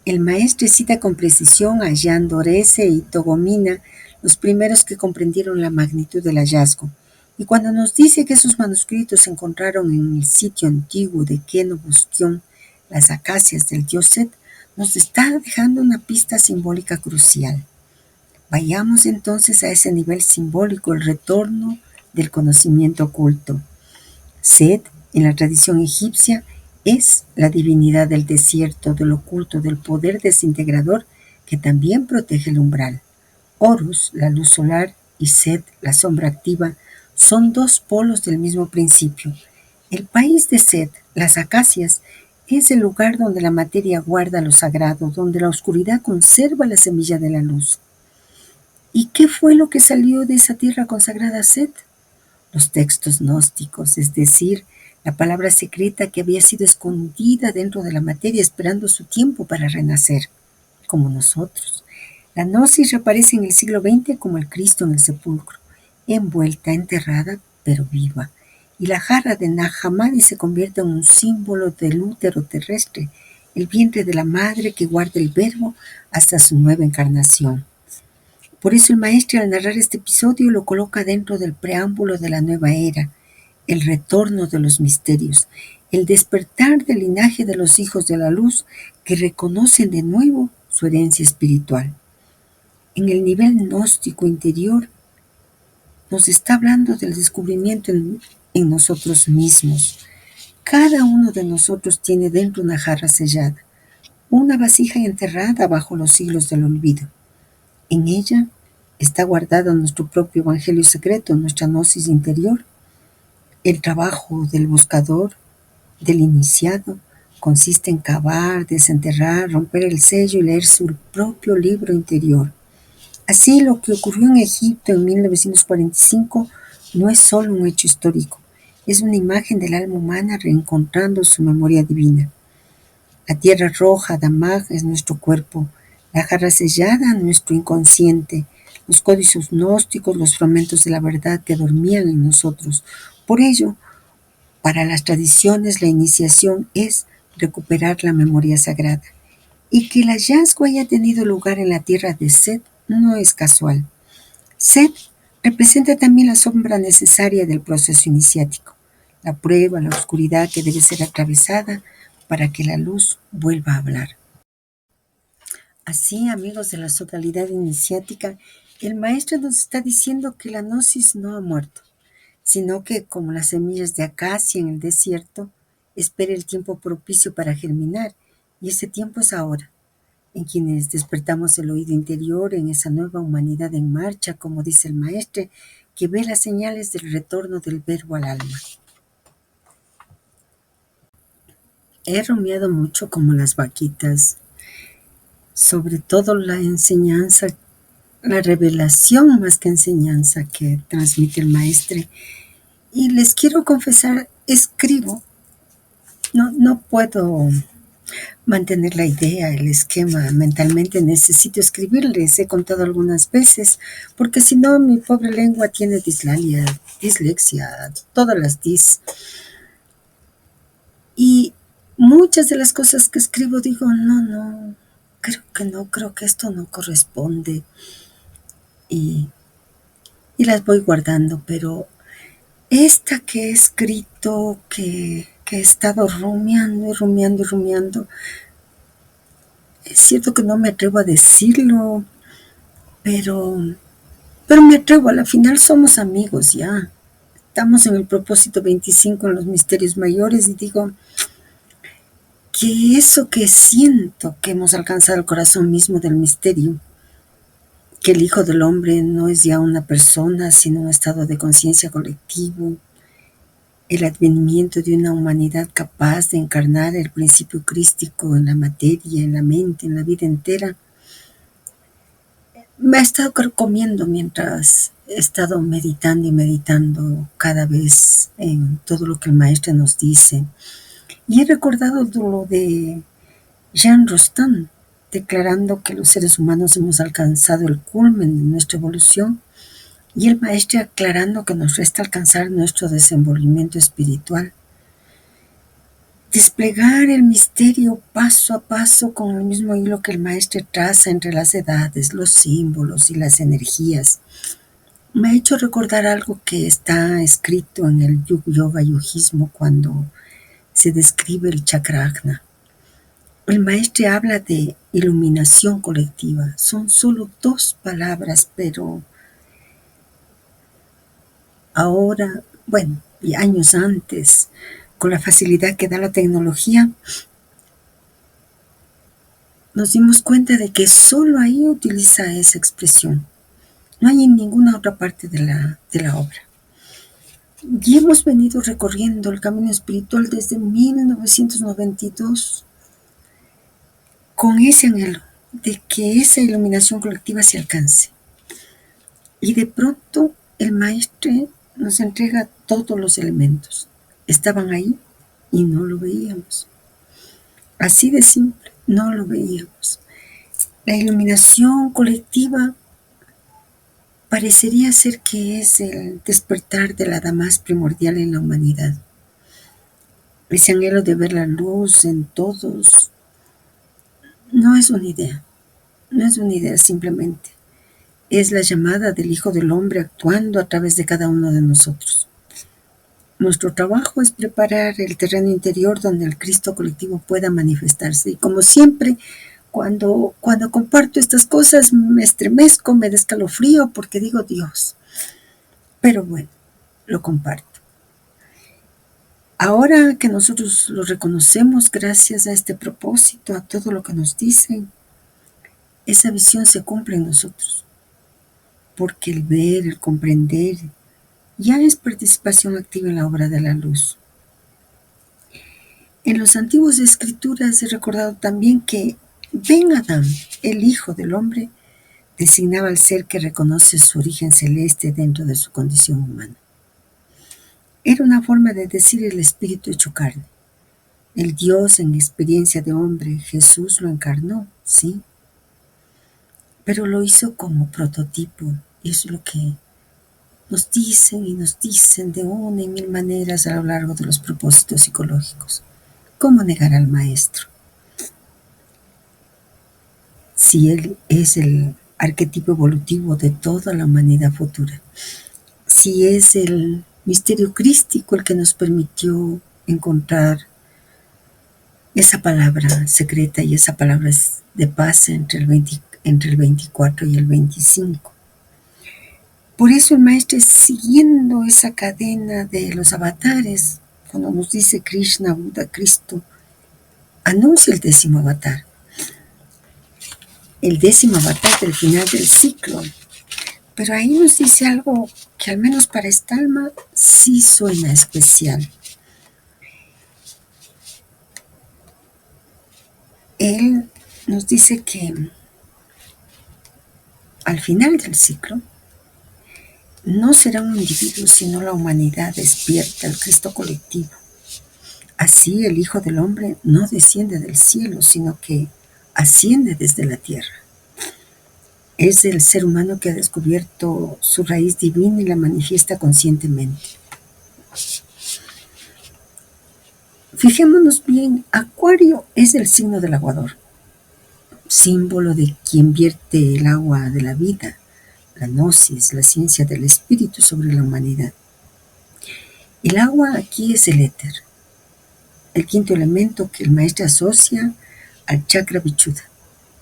A: El maestre cita con precisión a Jan Dorese y Togomina, los primeros que comprendieron la magnitud del hallazgo. Y cuando nos dice que sus manuscritos se encontraron en el sitio antiguo de Keno Busquión, las acacias del dios Set, nos está dejando una pista simbólica crucial. Vayamos entonces a ese nivel simbólico, el retorno del conocimiento oculto. Set, en la tradición egipcia, es la divinidad del desierto, del oculto, del poder desintegrador que también protege el umbral. Horus, la luz solar, y Set, la sombra activa, son dos polos del mismo principio. El país de Set, las acacias, es el lugar donde la materia guarda lo sagrado, donde la oscuridad conserva la semilla de la luz. ¿Y qué fue lo que salió de esa tierra consagrada a Set? Los textos gnósticos, es decir, la palabra secreta que había sido escondida dentro de la materia esperando su tiempo para renacer, como nosotros. La gnosis reaparece en el siglo XX como el Cristo en el sepulcro, envuelta, enterrada, pero viva. Y la jarra de Nag Hammadi se convierte en un símbolo del útero terrestre, el vientre de la madre que guarda el verbo hasta su nueva encarnación. Por eso el maestro al narrar este episodio lo coloca dentro del preámbulo de la nueva era, el retorno de los misterios, el despertar del linaje de los hijos de la luz que reconocen de nuevo su herencia espiritual. En el nivel gnóstico interior nos está hablando del descubrimiento en nosotros mismos. Cada uno de nosotros tiene dentro una jarra sellada, una vasija enterrada bajo los siglos del olvido. En ella está guardado nuestro propio evangelio secreto, nuestra gnosis interior. El trabajo del buscador, del iniciado, consiste en cavar, desenterrar, romper el sello y leer su propio libro interior. Así, lo que ocurrió en Egipto en 1945 no es solo un hecho histórico, es una imagen del alma humana reencontrando su memoria divina. La tierra roja, Damag, es nuestro cuerpo, la jarra sellada, nuestro inconsciente, los códices gnósticos, los fragmentos de la verdad que dormían en nosotros. Por ello, para las tradiciones, la iniciación es recuperar la memoria sagrada. Y que el hallazgo haya tenido lugar en la tierra de Set no es casual. Set representa también la sombra necesaria del proceso iniciático, la prueba, la oscuridad que debe ser atravesada para que la luz vuelva a hablar. Así, amigos de la sodalidad iniciática, el maestro nos está diciendo que la gnosis no ha muerto, sino que, como las semillas de acacia en el desierto, espera el tiempo propicio para germinar, y ese tiempo es ahora, en quienes despertamos el oído interior en esa nueva humanidad en marcha, como dice el maestre, que ve las señales del retorno del verbo al alma. He rumiado mucho como las vaquitas, sobre todo la enseñanza la revelación más que enseñanza que transmite el maestro. Y les quiero confesar, escribo, no puedo mantener la idea, el esquema mentalmente, necesito escribirles, he contado algunas veces, porque si no mi pobre lengua tiene dislexia, todas las dis. Y muchas de las cosas que escribo digo, no, creo que esto no corresponde. Y, y las voy guardando, pero esta que he escrito, que he estado rumiando, rumiando, rumiando, es cierto que no me atrevo a decirlo, pero, pero me atrevo, a la final somos amigos ya. Estamos en el propósito 25 en los misterios mayores y digo que eso que siento que hemos alcanzado el corazón mismo del misterio, que el Hijo del Hombre no es ya una persona, sino un estado de conciencia colectivo, el advenimiento de una humanidad capaz de encarnar el principio crístico en la materia, en la mente, en la vida entera, me ha estado comiendo mientras he estado meditando y meditando cada vez en todo lo que el maestro nos dice. Y he recordado lo de Jean Rostand, declarando que los seres humanos hemos alcanzado el culmen de nuestra evolución, y el maestro aclarando que nos resta alcanzar nuestro desenvolvimiento espiritual. Desplegar el misterio paso a paso con el mismo hilo que el maestro traza entre las edades, los símbolos y las energías. Me ha hecho recordar algo que está escrito en el Yoga Yujismo cuando se describe el chakragna. El maestro habla de iluminación colectiva. Son solo 2 palabras, pero ahora, bueno, y años antes, con la facilidad que da la tecnología, nos dimos cuenta de que solo ahí utiliza esa expresión. No hay en ninguna otra parte de la obra. Y hemos venido recorriendo el camino espiritual desde 1992 con ese anhelo de que esa iluminación colectiva se alcance. Y de pronto el maestro nos entrega todos los elementos. Estaban ahí y no lo veíamos. Así de simple, no lo veíamos. La iluminación colectiva parecería ser que es el despertar de la más primordial en la humanidad. Ese anhelo de ver la luz en todos no es una idea, no es una idea simplemente. Es la llamada del Hijo del Hombre actuando a través de cada uno de nosotros. Nuestro trabajo es preparar el terreno interior donde el Cristo colectivo pueda manifestarse. Y como siempre, cuando comparto estas cosas me estremezco, me da escalofrío porque digo Dios. Pero bueno, lo comparto. Ahora que nosotros lo reconocemos gracias a este propósito, a todo lo que nos dicen, esa visión se cumple en nosotros. Porque el ver, el comprender, ya es participación activa en la obra de la luz. En las antiguas escrituras he recordado también que Ben Adam, el Hijo del Hombre, designaba al ser que reconoce su origen celeste dentro de su condición humana. Era una forma de decir el espíritu hecho carne. El Dios en experiencia de hombre, Jesús lo encarnó, sí, pero lo hizo como prototipo, y es lo que nos dicen y nos dicen de una y mil maneras a lo largo de los propósitos psicológicos. ¿Cómo negar al maestro? Si él es el arquetipo evolutivo de toda la humanidad futura. Si es el misterio crístico el que nos permitió encontrar esa palabra secreta y esa palabra de paz entre el 24 y el 25. Por eso el maestro, siguiendo esa cadena de los avatares, cuando nos dice Krishna, Buda, Cristo, anuncia el 10º avatar. El 10º avatar del final del ciclo. Pero ahí nos dice algo que al menos para esta alma sí suena especial. Él nos dice que al final del ciclo, no será un individuo, sino la humanidad despierta, el Cristo colectivo. Así el Hijo del Hombre no desciende del cielo, sino que asciende desde la tierra. Es el ser humano que ha descubierto su raíz divina y la manifiesta conscientemente. Fijémonos bien, Acuario es el signo del aguador, símbolo de quien vierte el agua de la vida, la gnosis, la ciencia del espíritu sobre la humanidad. El agua aquí es el éter, el quinto elemento que el maestro asocia al chakra vichuddha,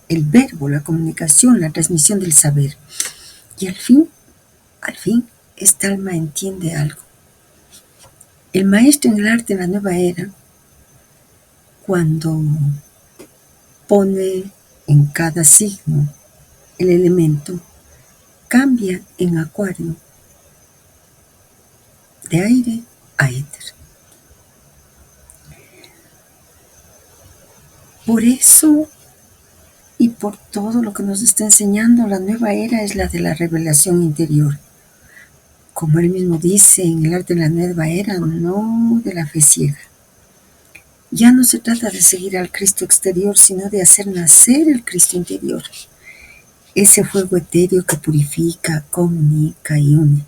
A: el verbo, la comunicación, la transmisión del saber. Y al fin, esta alma entiende algo. El maestro en el arte de la nueva era, cuando pone en cada signo el elemento, cambia en Acuario de aire a éter. Por eso y por todo lo que nos está enseñando, la nueva era es la de la revelación interior. Como él mismo dice en el arte de la nueva era, no de la fe ciega. Ya no se trata de seguir al Cristo exterior, sino de hacer nacer el Cristo interior. Ese fuego etéreo que purifica, comunica y une.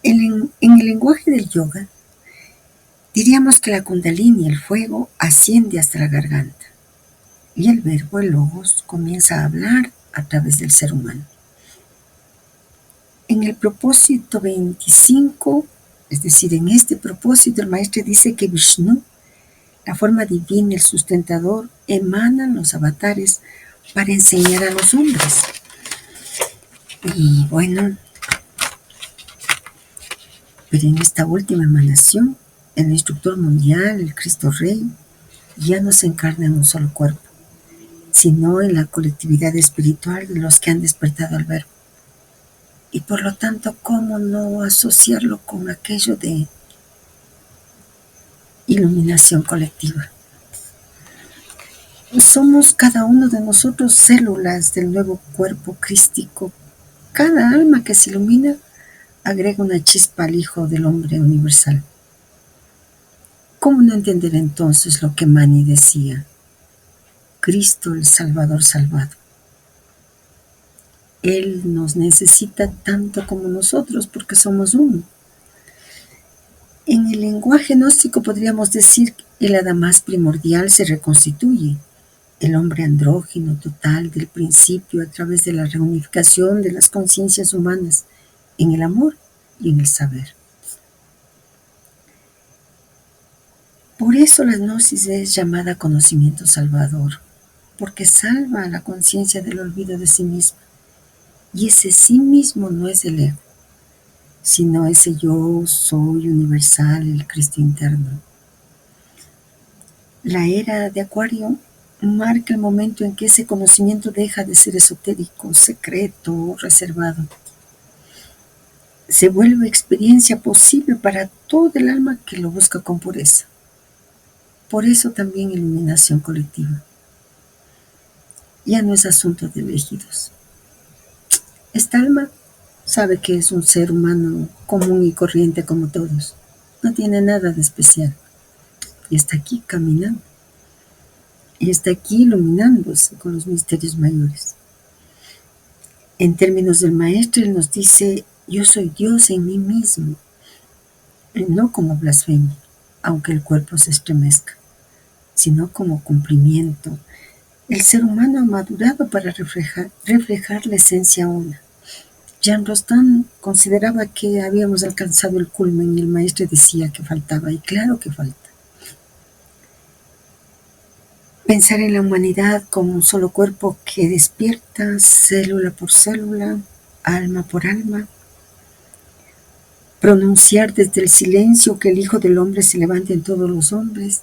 A: En el lenguaje del yoga, diríamos que la kundalini, el fuego, asciende hasta la garganta. Y el verbo, el logos, comienza a hablar a través del ser humano. En el propósito 25, es decir, en este propósito, el maestro dice que Vishnu, la forma divina, el sustentador, emanan los avatares para enseñar a los hombres. Y bueno, pero en esta última emanación, el instructor mundial, el Cristo Rey, ya no se encarna en un solo cuerpo, sino en la colectividad espiritual de los que han despertado al verbo. Y por lo tanto, ¿cómo no asociarlo con aquello de iluminación colectiva? Somos cada uno de nosotros células del nuevo cuerpo crístico. Cada alma que se ilumina agrega una chispa al Hijo del Hombre universal. ¿Cómo no entender entonces lo que Mani decía? Cristo el Salvador salvado. Él nos necesita tanto como nosotros porque somos uno. En el lenguaje gnóstico podríamos decir que el Adamás primordial se reconstituye, el hombre andrógino total del principio a través de la reunificación de las conciencias humanas en el amor y en el saber. Por eso la gnosis es llamada conocimiento salvador, porque salva a la conciencia del olvido de sí misma. Y ese sí mismo no es el ego, sino ese yo soy universal, el Cristo interno. La era de Acuario marca el momento en que ese conocimiento deja de ser esotérico, secreto o reservado. Se vuelve experiencia posible para todo el alma que lo busca con pureza. Por eso también iluminación colectiva. Ya no es asunto de elegidos. Esta alma sabe que es un ser humano común y corriente como todos. No tiene nada de especial. Y está aquí caminando. Y está aquí iluminándose con los misterios mayores. En términos del maestro, él nos dice, yo soy Dios en mí mismo. Y no como blasfemia, aunque el cuerpo se estremezca, sino como cumplimiento. El ser humano ha madurado para reflejar la esencia una. Jean Rostand consideraba que habíamos alcanzado el culmen y el maestro decía que faltaba, y claro que falta. Pensar en la humanidad como un solo cuerpo que despierta célula por célula, alma por alma. Pronunciar desde el silencio que el Hijo del Hombre se levante en todos los hombres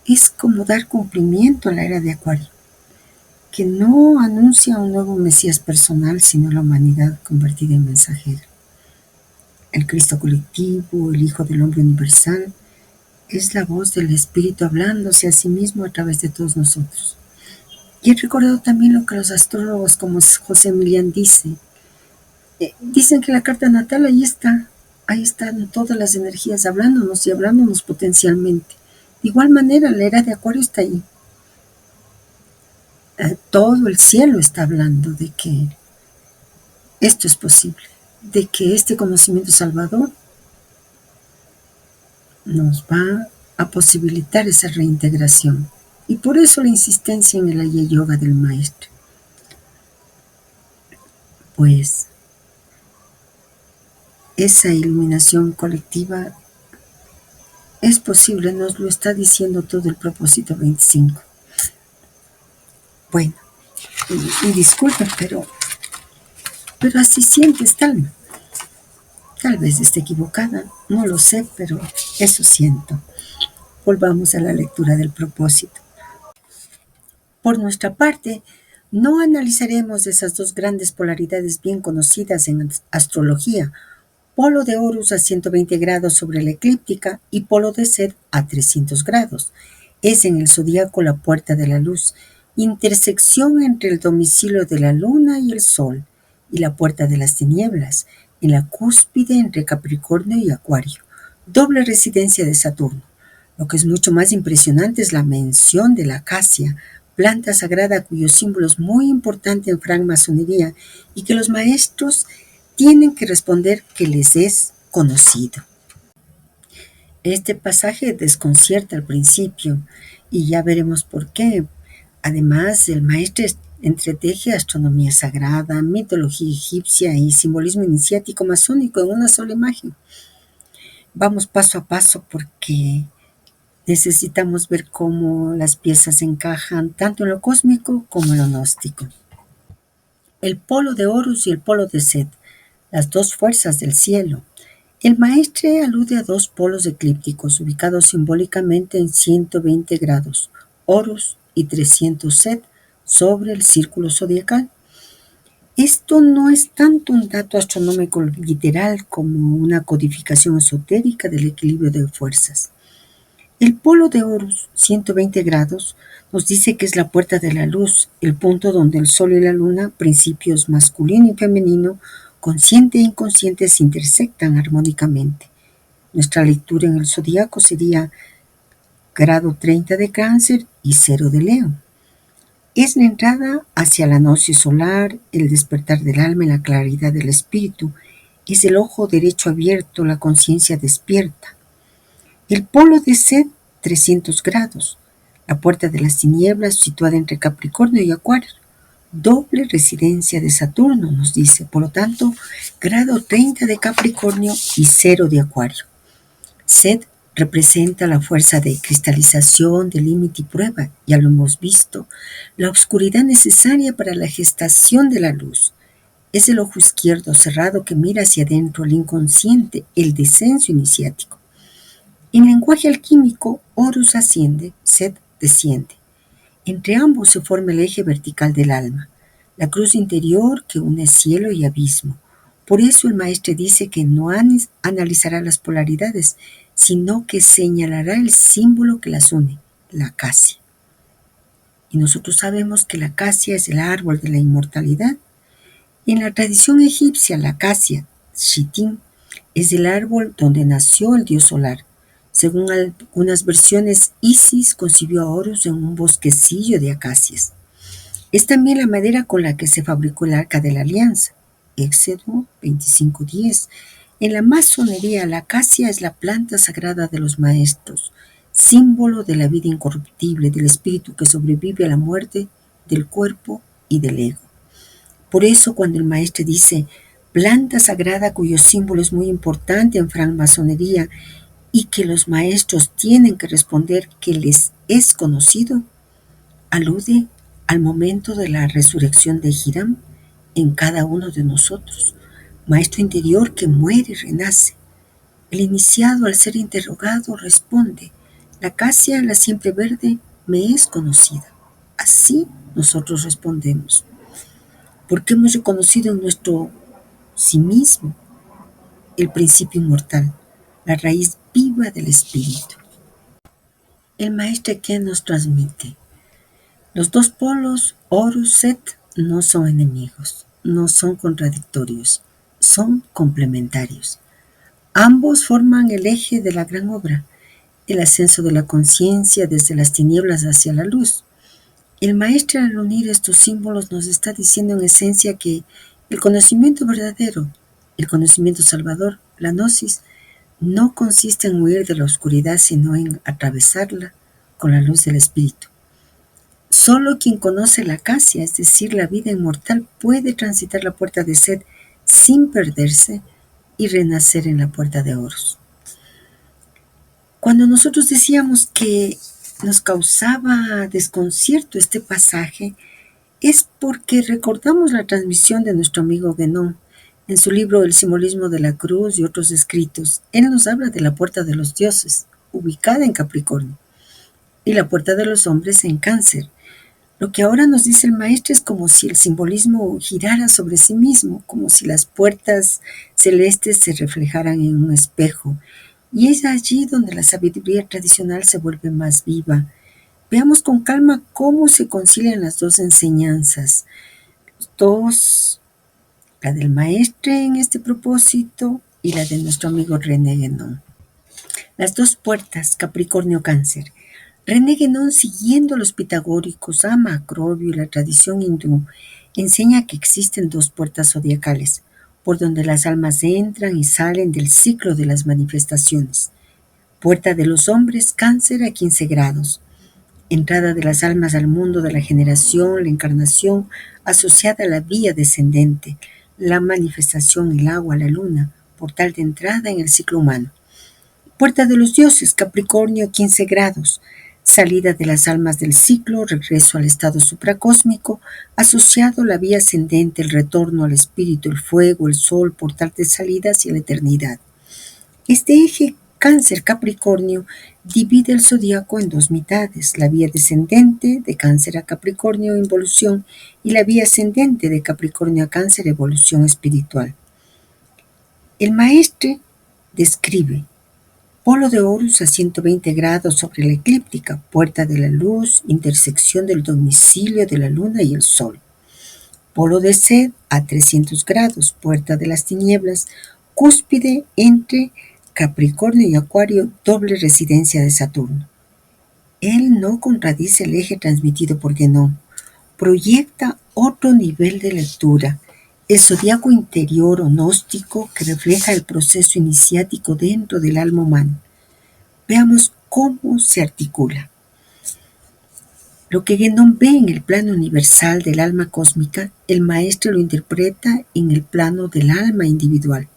A: es como dar cumplimiento a la era de Acuario, que no anuncia un nuevo Mesías personal, sino la humanidad convertida en mensajera. El Cristo colectivo, el Hijo del Hombre universal, es la voz del Espíritu hablándose a sí mismo a través de todos nosotros. Y he recordado también lo que los astrólogos como José Millán dice. Dicen que la carta natal ahí están todas las energías hablándonos y hablándonos potencialmente. De igual manera, la era de Acuario está ahí. Todo el cielo está hablando de que esto es posible, de que este conocimiento salvador nos va a posibilitar esa reintegración. Y por eso la insistencia en el Aya Yoga del maestro. Pues esa iluminación colectiva es posible, nos lo está diciendo todo el propósito 25. Bueno, y disculpen, pero así siente esta alma. Tal vez esté equivocada, no lo sé, pero eso siento. Volvamos a la lectura del propósito. Por nuestra parte, no analizaremos esas dos grandes polaridades bien conocidas en astrología, polo de Horus a 120 grados sobre la eclíptica y polo de Set a 300 grados. Es en el zodíaco la puerta de la luz, intersección entre el domicilio de la luna y el sol, y la puerta de las tinieblas, en la cúspide entre Capricornio y Acuario, doble residencia de Saturno. Lo que es mucho más impresionante es la mención de la acacia, planta sagrada cuyo símbolo es muy importante en francmasonería y que los maestros tienen que responder que les es conocido. Este pasaje desconcierta al principio y ya veremos por qué. Además, el maestro entreteje astronomía sagrada, mitología egipcia y simbolismo iniciático masónico en una sola imagen. Vamos paso a paso porque necesitamos ver cómo las piezas encajan tanto en lo cósmico como en lo gnóstico. El polo de Horus y el polo de Set, las dos fuerzas del cielo. El maestre alude a dos polos eclípticos ubicados simbólicamente en 120 grados, Horus y 300 Set, sobre el círculo zodiacal. Esto no es tanto un dato astronómico literal como una codificación esotérica del equilibrio de fuerzas. El polo de Horus, 120 grados, nos dice que es la puerta de la luz, el punto donde el sol y la luna, principios masculino y femenino, consciente e inconsciente, se intersectan armónicamente. Nuestra lectura en el zodiaco sería grado 30 de Cáncer y 0 de Leo. Es la entrada hacia la noche solar, el despertar del alma en la claridad del espíritu, es el ojo derecho abierto, la conciencia despierta. El polo de Set, 300 grados, la puerta de las tinieblas situada entre Capricornio y Acuario, doble residencia de Saturno, nos dice, por lo tanto, grado 30 de Capricornio y 0 de Acuario. Set representa la fuerza de cristalización, de límite y prueba, ya lo hemos visto, la oscuridad necesaria para la gestación de la luz. Es el ojo izquierdo cerrado que mira hacia adentro, el inconsciente, el descenso iniciático. En lenguaje alquímico, Horus asciende, Set desciende. Entre ambos se forma el eje vertical del alma, la cruz interior que une cielo y abismo. Por eso el maestro dice que no analizará las polaridades, sino que señalará el símbolo que las une, la acacia. Y nosotros sabemos que la acacia es el árbol de la inmortalidad. En la tradición egipcia, la acacia, Shittim, es el árbol donde nació el dios solar. Según algunas versiones, Isis concibió a Horus en un bosquecillo de acacias. Es también la madera con la que se fabricó el Arca de la Alianza. Éxodo 25:10. En la masonería, la acacia es la planta sagrada de los maestros, símbolo de la vida incorruptible, del espíritu que sobrevive a la muerte, del cuerpo y del ego. Por eso cuando el maestro dice planta sagrada cuyo símbolo es muy importante en francmasonería y que los maestros tienen que responder que les es conocido, alude al momento de la resurrección de Hiram en cada uno de nosotros, maestro interior que muere y renace. El iniciado al ser interrogado responde, la acacia, la siempre verde, me es conocida. Así nosotros respondemos, porque hemos reconocido en nuestro sí mismo el principio inmortal, la raíz viva del espíritu. El maestro que nos transmite Los dos polos, Horus, Set, no son enemigos, no son contradictorios, son complementarios. Ambos forman el eje de la gran obra, el ascenso de la conciencia desde las tinieblas hacia la luz. El maestro al unir estos símbolos nos está diciendo en esencia que el conocimiento verdadero, el conocimiento salvador, la gnosis, no consiste en huir de la oscuridad, sino en atravesarla con la luz del espíritu. Solo quien conoce la acacia, es decir, la vida inmortal, puede transitar la puerta de Set sin perderse y renacer en la puerta de Horus. Cuando nosotros decíamos que nos causaba desconcierto este pasaje, es porque recordamos la transmisión de nuestro amigo Guénon. En su libro El simbolismo de la cruz y otros escritos, él nos habla de la puerta de los dioses, ubicada en Capricornio, y la puerta de los hombres en Cáncer. Lo que ahora nos dice el maestro es como si el simbolismo girara sobre sí mismo, como si las puertas celestes se reflejaran en un espejo. Y es allí donde la sabiduría tradicional se vuelve más viva. Veamos con calma cómo se concilian las dos enseñanzas. Dos, la del maestro en este propósito y la de nuestro amigo René Guénon. Las dos puertas, Capricornio-Cáncer. René Guénon, siguiendo a los pitagóricos, a Macrobio y la tradición hindú, enseña que existen dos puertas zodiacales, por donde las almas entran y salen del ciclo de las manifestaciones. Puerta de los hombres, Cáncer a 15 grados. Entrada de las almas al mundo de la generación, la encarnación, asociada a la vía descendente, la manifestación, el agua, la luna, portal de entrada en el ciclo humano. Puerta de los dioses, Capricornio, 15 grados. Salida de las almas del ciclo, regreso al estado supracósmico, asociado a la vía ascendente, el retorno al espíritu, el fuego, el sol, portal de salida hacia la eternidad. Este eje Cáncer-Capricornio divide el zodiaco en dos mitades, la vía descendente de Cáncer a Capricornio, involución, y la vía ascendente de Capricornio a Cáncer, evolución espiritual. El maestre describe polo de Horus a 120 grados sobre la eclíptica, puerta de la luz, intersección del domicilio de la luna y el sol. Polo de Set a 300 grados, puerta de las tinieblas, cúspide entre Capricornio y Acuario, doble residencia de Saturno. Él no contradice el eje transmitido por Guénon, proyecta otro nivel de lectura, el zodiaco interior o gnóstico que refleja el proceso iniciático dentro del alma humana. Veamos cómo se articula. Lo que Guénon ve en el plano universal del alma cósmica, el maestro lo interpreta en el plano del alma individual.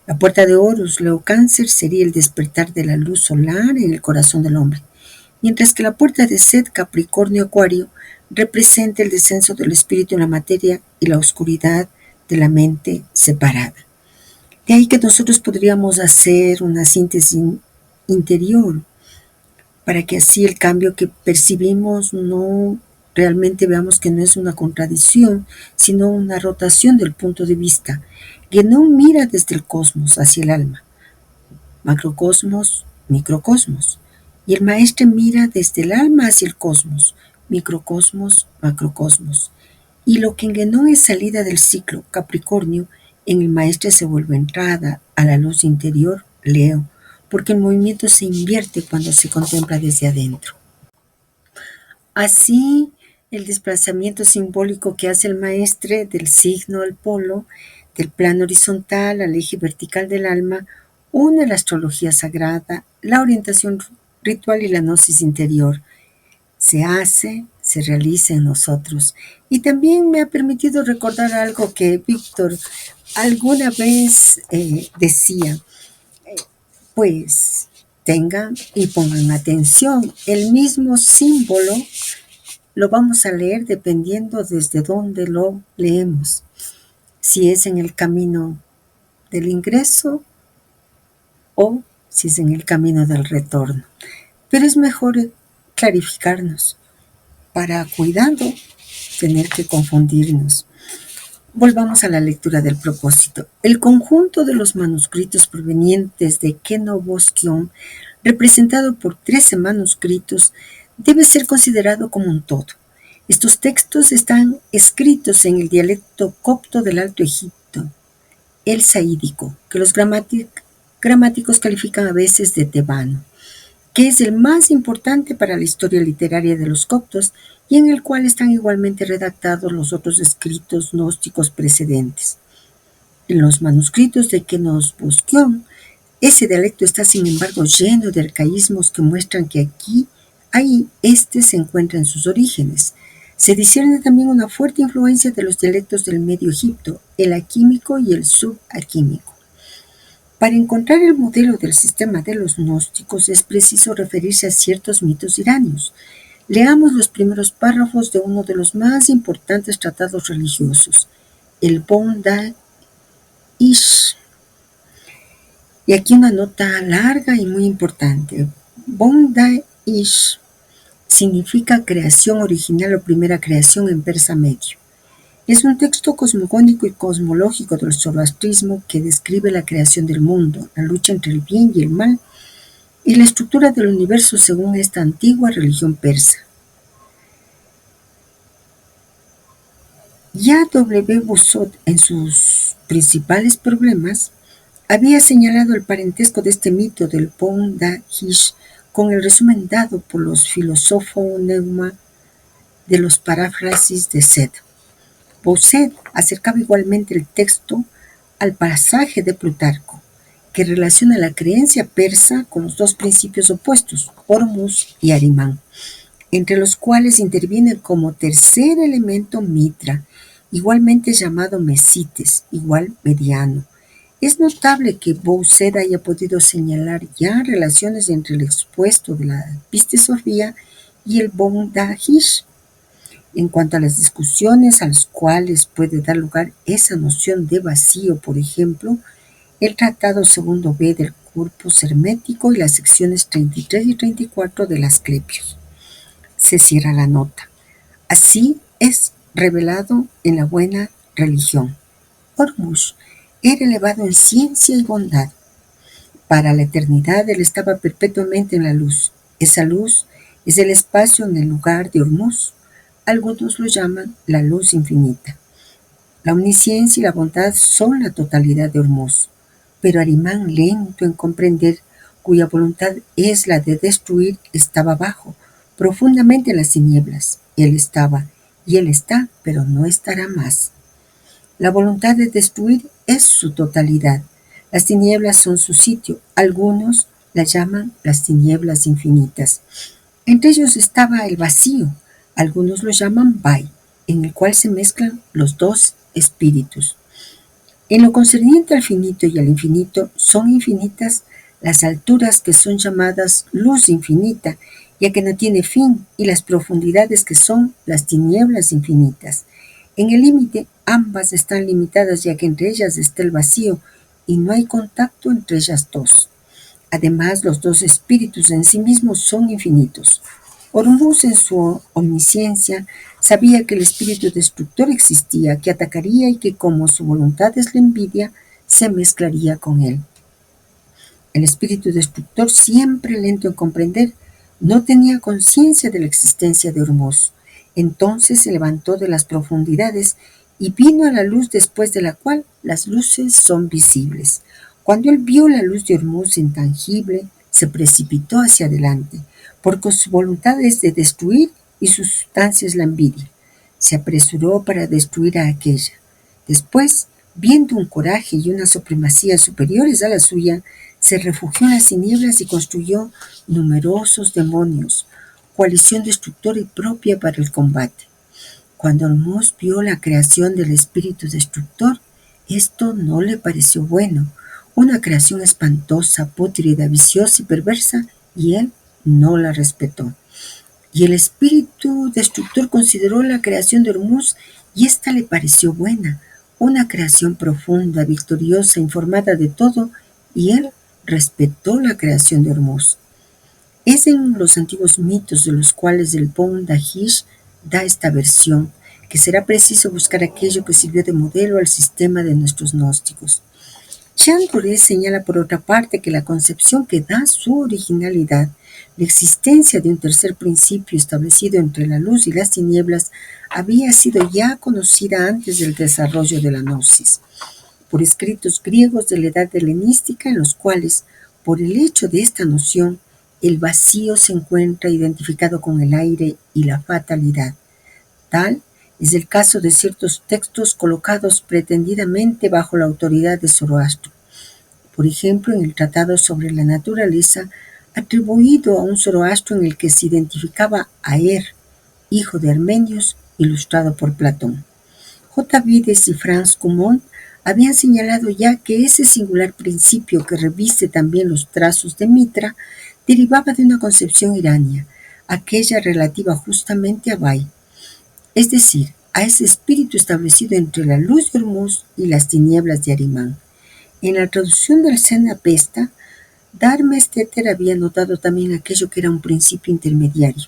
A: La puerta de Horus, Leo Cáncer, sería el despertar de la luz solar en el corazón del hombre, mientras que la puerta de Set, Capricornio Acuario, representa el descenso del espíritu en la materia y la oscuridad de la mente separada. De ahí que nosotros podríamos hacer una síntesis interior, para que así el cambio que percibimos no realmente veamos que no es una contradicción, sino una rotación del punto de vista. Guénon mira desde el cosmos hacia el alma, macrocosmos, microcosmos, y el maestro mira desde el alma hacia el cosmos, microcosmos, macrocosmos. Y lo que en Guénon es salida del ciclo Capricornio, en el maestro se vuelve entrada a la luz interior, Leo, porque el movimiento se invierte cuando se contempla desde adentro. Así, el desplazamiento simbólico que hace el maestre del signo al polo, del plano horizontal al eje vertical del alma, une la astrología sagrada, la orientación ritual y la gnosis interior. Se realiza en nosotros. Y también me ha permitido recordar algo que Víctor alguna vez decía. Pues tengan y pongan atención, el mismo símbolo lo vamos a leer dependiendo desde dónde lo leemos. Si es en el camino del ingreso o si es en el camino del retorno. Pero es mejor clarificarnos para, cuidando, tener que confundirnos. Volvamos a la lectura del propósito. El conjunto de los manuscritos provenientes de Kenoboskion, representado por 13 manuscritos, debe ser considerado como un todo. Estos textos están escritos en el dialecto copto del Alto Egipto, el saídico, que los gramáticos califican a veces de tebano, que es el más importante para la historia literaria de los coptos y en el cual están igualmente redactados los otros escritos gnósticos precedentes. En los manuscritos de Kenos Busquión, ese dialecto está sin embargo lleno de arcaísmos que muestran que ahí se encuentra en sus orígenes. Se discierne también una fuerte influencia de los dialectos del Medio Egipto, el aquímico y el subaquímico. Para encontrar el modelo del sistema de los gnósticos es preciso referirse a ciertos mitos iranios. Leamos los primeros párrafos de uno de los más importantes tratados religiosos, el Bonda Ish. Y aquí una nota larga y muy importante. Bonda Ish significa creación original o primera creación en persa medio. Es un texto cosmogónico y cosmológico del zoroastrismo que describe la creación del mundo, la lucha entre el bien y el mal y la estructura del universo según esta antigua religión persa. Ya W. Busot, en sus principales problemas, había señalado el parentesco de este mito del Bonda Ish con el resumen dado por los filósofos Neuma de los paráfrasis de Sed. Bossuet acercaba igualmente el texto al pasaje de Plutarco, que relaciona la creencia persa con los dos principios opuestos, Hormuz y Arimán, entre los cuales interviene como tercer elemento Mitra, igualmente llamado Mesites, igual mediano. Es notable que Bossuet haya podido señalar ya relaciones entre el expuesto de la Pistesofía y el Bonda Ish. En cuanto a las discusiones a las cuales puede dar lugar esa noción de vacío, por ejemplo, el Tratado Segundo B del Corpus Hermético y las secciones 33 y 34 de Asclepios. Se cierra la nota. Así es revelado en la buena religión. Hormuz era elevado en ciencia y bondad. Para la eternidad él estaba perpetuamente en la luz. Esa luz es el espacio en el lugar de Hormuz. Algunos lo llaman la luz infinita. La omnisciencia y la bondad son la totalidad de Hormuz, pero Arimán, lento en comprender, cuya voluntad es la de destruir, estaba abajo, profundamente en las tinieblas. Él estaba, y él está, pero no estará más. La voluntad de destruir es su totalidad. Las tinieblas son su sitio. Algunos la llaman las tinieblas infinitas. Entre ellos estaba el vacío. Algunos lo llaman Bai, en el cual se mezclan los dos espíritus. En lo concerniente al finito y al infinito, son infinitas las alturas que son llamadas luz infinita, ya que no tiene fin, y las profundidades que son las tinieblas infinitas. En el límite, ambas están limitadas, ya que entre ellas está el vacío, y no hay contacto entre ellas dos. Además, los dos espíritus en sí mismos son infinitos. Hormuz, en su omnisciencia, sabía que el espíritu destructor existía, que atacaría y que, como su voluntad es la envidia, se mezclaría con él. El espíritu destructor, siempre lento en comprender, no tenía conciencia de la existencia de Hormuz. Entonces se levantó de las profundidades y vino a la luz después de la cual las luces son visibles. Cuando él vio la luz de Hormuz intangible, se precipitó hacia adelante, porque su voluntad es de destruir y su sustancia es la envidia. Se apresuró para destruir a aquella. Después, viendo un coraje y una supremacía superiores a la suya, se refugió en las tinieblas y construyó numerosos demonios, coalición destructora y propia para el combate. Cuando Hormuz vio la creación del espíritu destructor, esto no le pareció bueno, una creación espantosa, pútrida, viciosa y perversa, y él no la respetó. Y el espíritu destructor consideró la creación de Hormuz y ésta le pareció buena, una creación profunda, victoriosa, informada de todo, y él respetó la creación de Hormuz. Es en los antiguos mitos de los cuales el Bonda Ish da esta versión, que será preciso buscar aquello que sirvió de modelo al sistema de nuestros gnósticos. Chandler señala por otra parte que la concepción que da su originalidad, la existencia de un tercer principio establecido entre la luz y las tinieblas, había sido ya conocida antes del desarrollo de la gnosis, por escritos griegos de la edad helenística en los cuales, por el hecho de esta noción, el vacío se encuentra identificado con el aire y la fatalidad. Tal es el caso de ciertos textos colocados pretendidamente bajo la autoridad de Zoroastro. Por ejemplo, en el Tratado sobre la Naturaleza, atribuido a un Zoroastro en el que se identificaba a hijo de Armenios, ilustrado por Platón. J. Vides y Franz Cumont habían señalado ya que ese singular principio que reviste también los trazos de Mitra derivaba de una concepción irania, aquella relativa justamente a Bai, es decir, a ese espíritu establecido entre la luz de Hormuz y las tinieblas de Arimán. En la traducción del Zen-Avesta, Dharma Steter había notado también aquello que era un principio intermediario.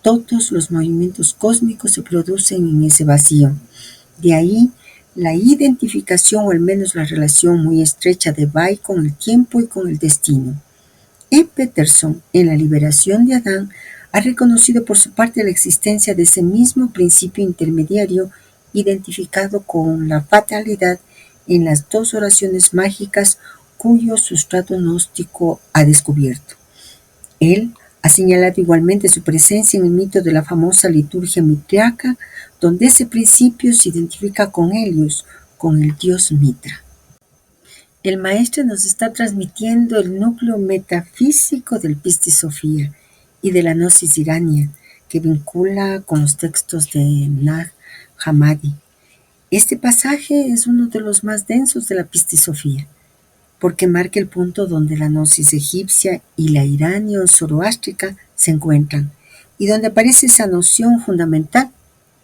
A: Todos los movimientos cósmicos se producen en ese vacío. De ahí la identificación o al menos la relación muy estrecha de Bai con el tiempo y con el destino. E. Peterson, en La liberación de Adán, ha reconocido por su parte la existencia de ese mismo principio intermediario identificado con la fatalidad en las dos oraciones mágicas cuyo sustrato gnóstico ha descubierto. Él ha señalado igualmente su presencia en el mito de la famosa liturgia mitriaca, donde ese principio se identifica con Helios, con el dios Mitra. El maestro nos está transmitiendo el núcleo metafísico del Pistis Sophia y de la gnosis irania, que vincula con los textos de Nag Hammadi. Este pasaje es uno de los más densos de la Pistis Sophia, porque marca el punto donde la gnosis egipcia y la irania o zoroástrica se encuentran, y donde aparece esa noción fundamental,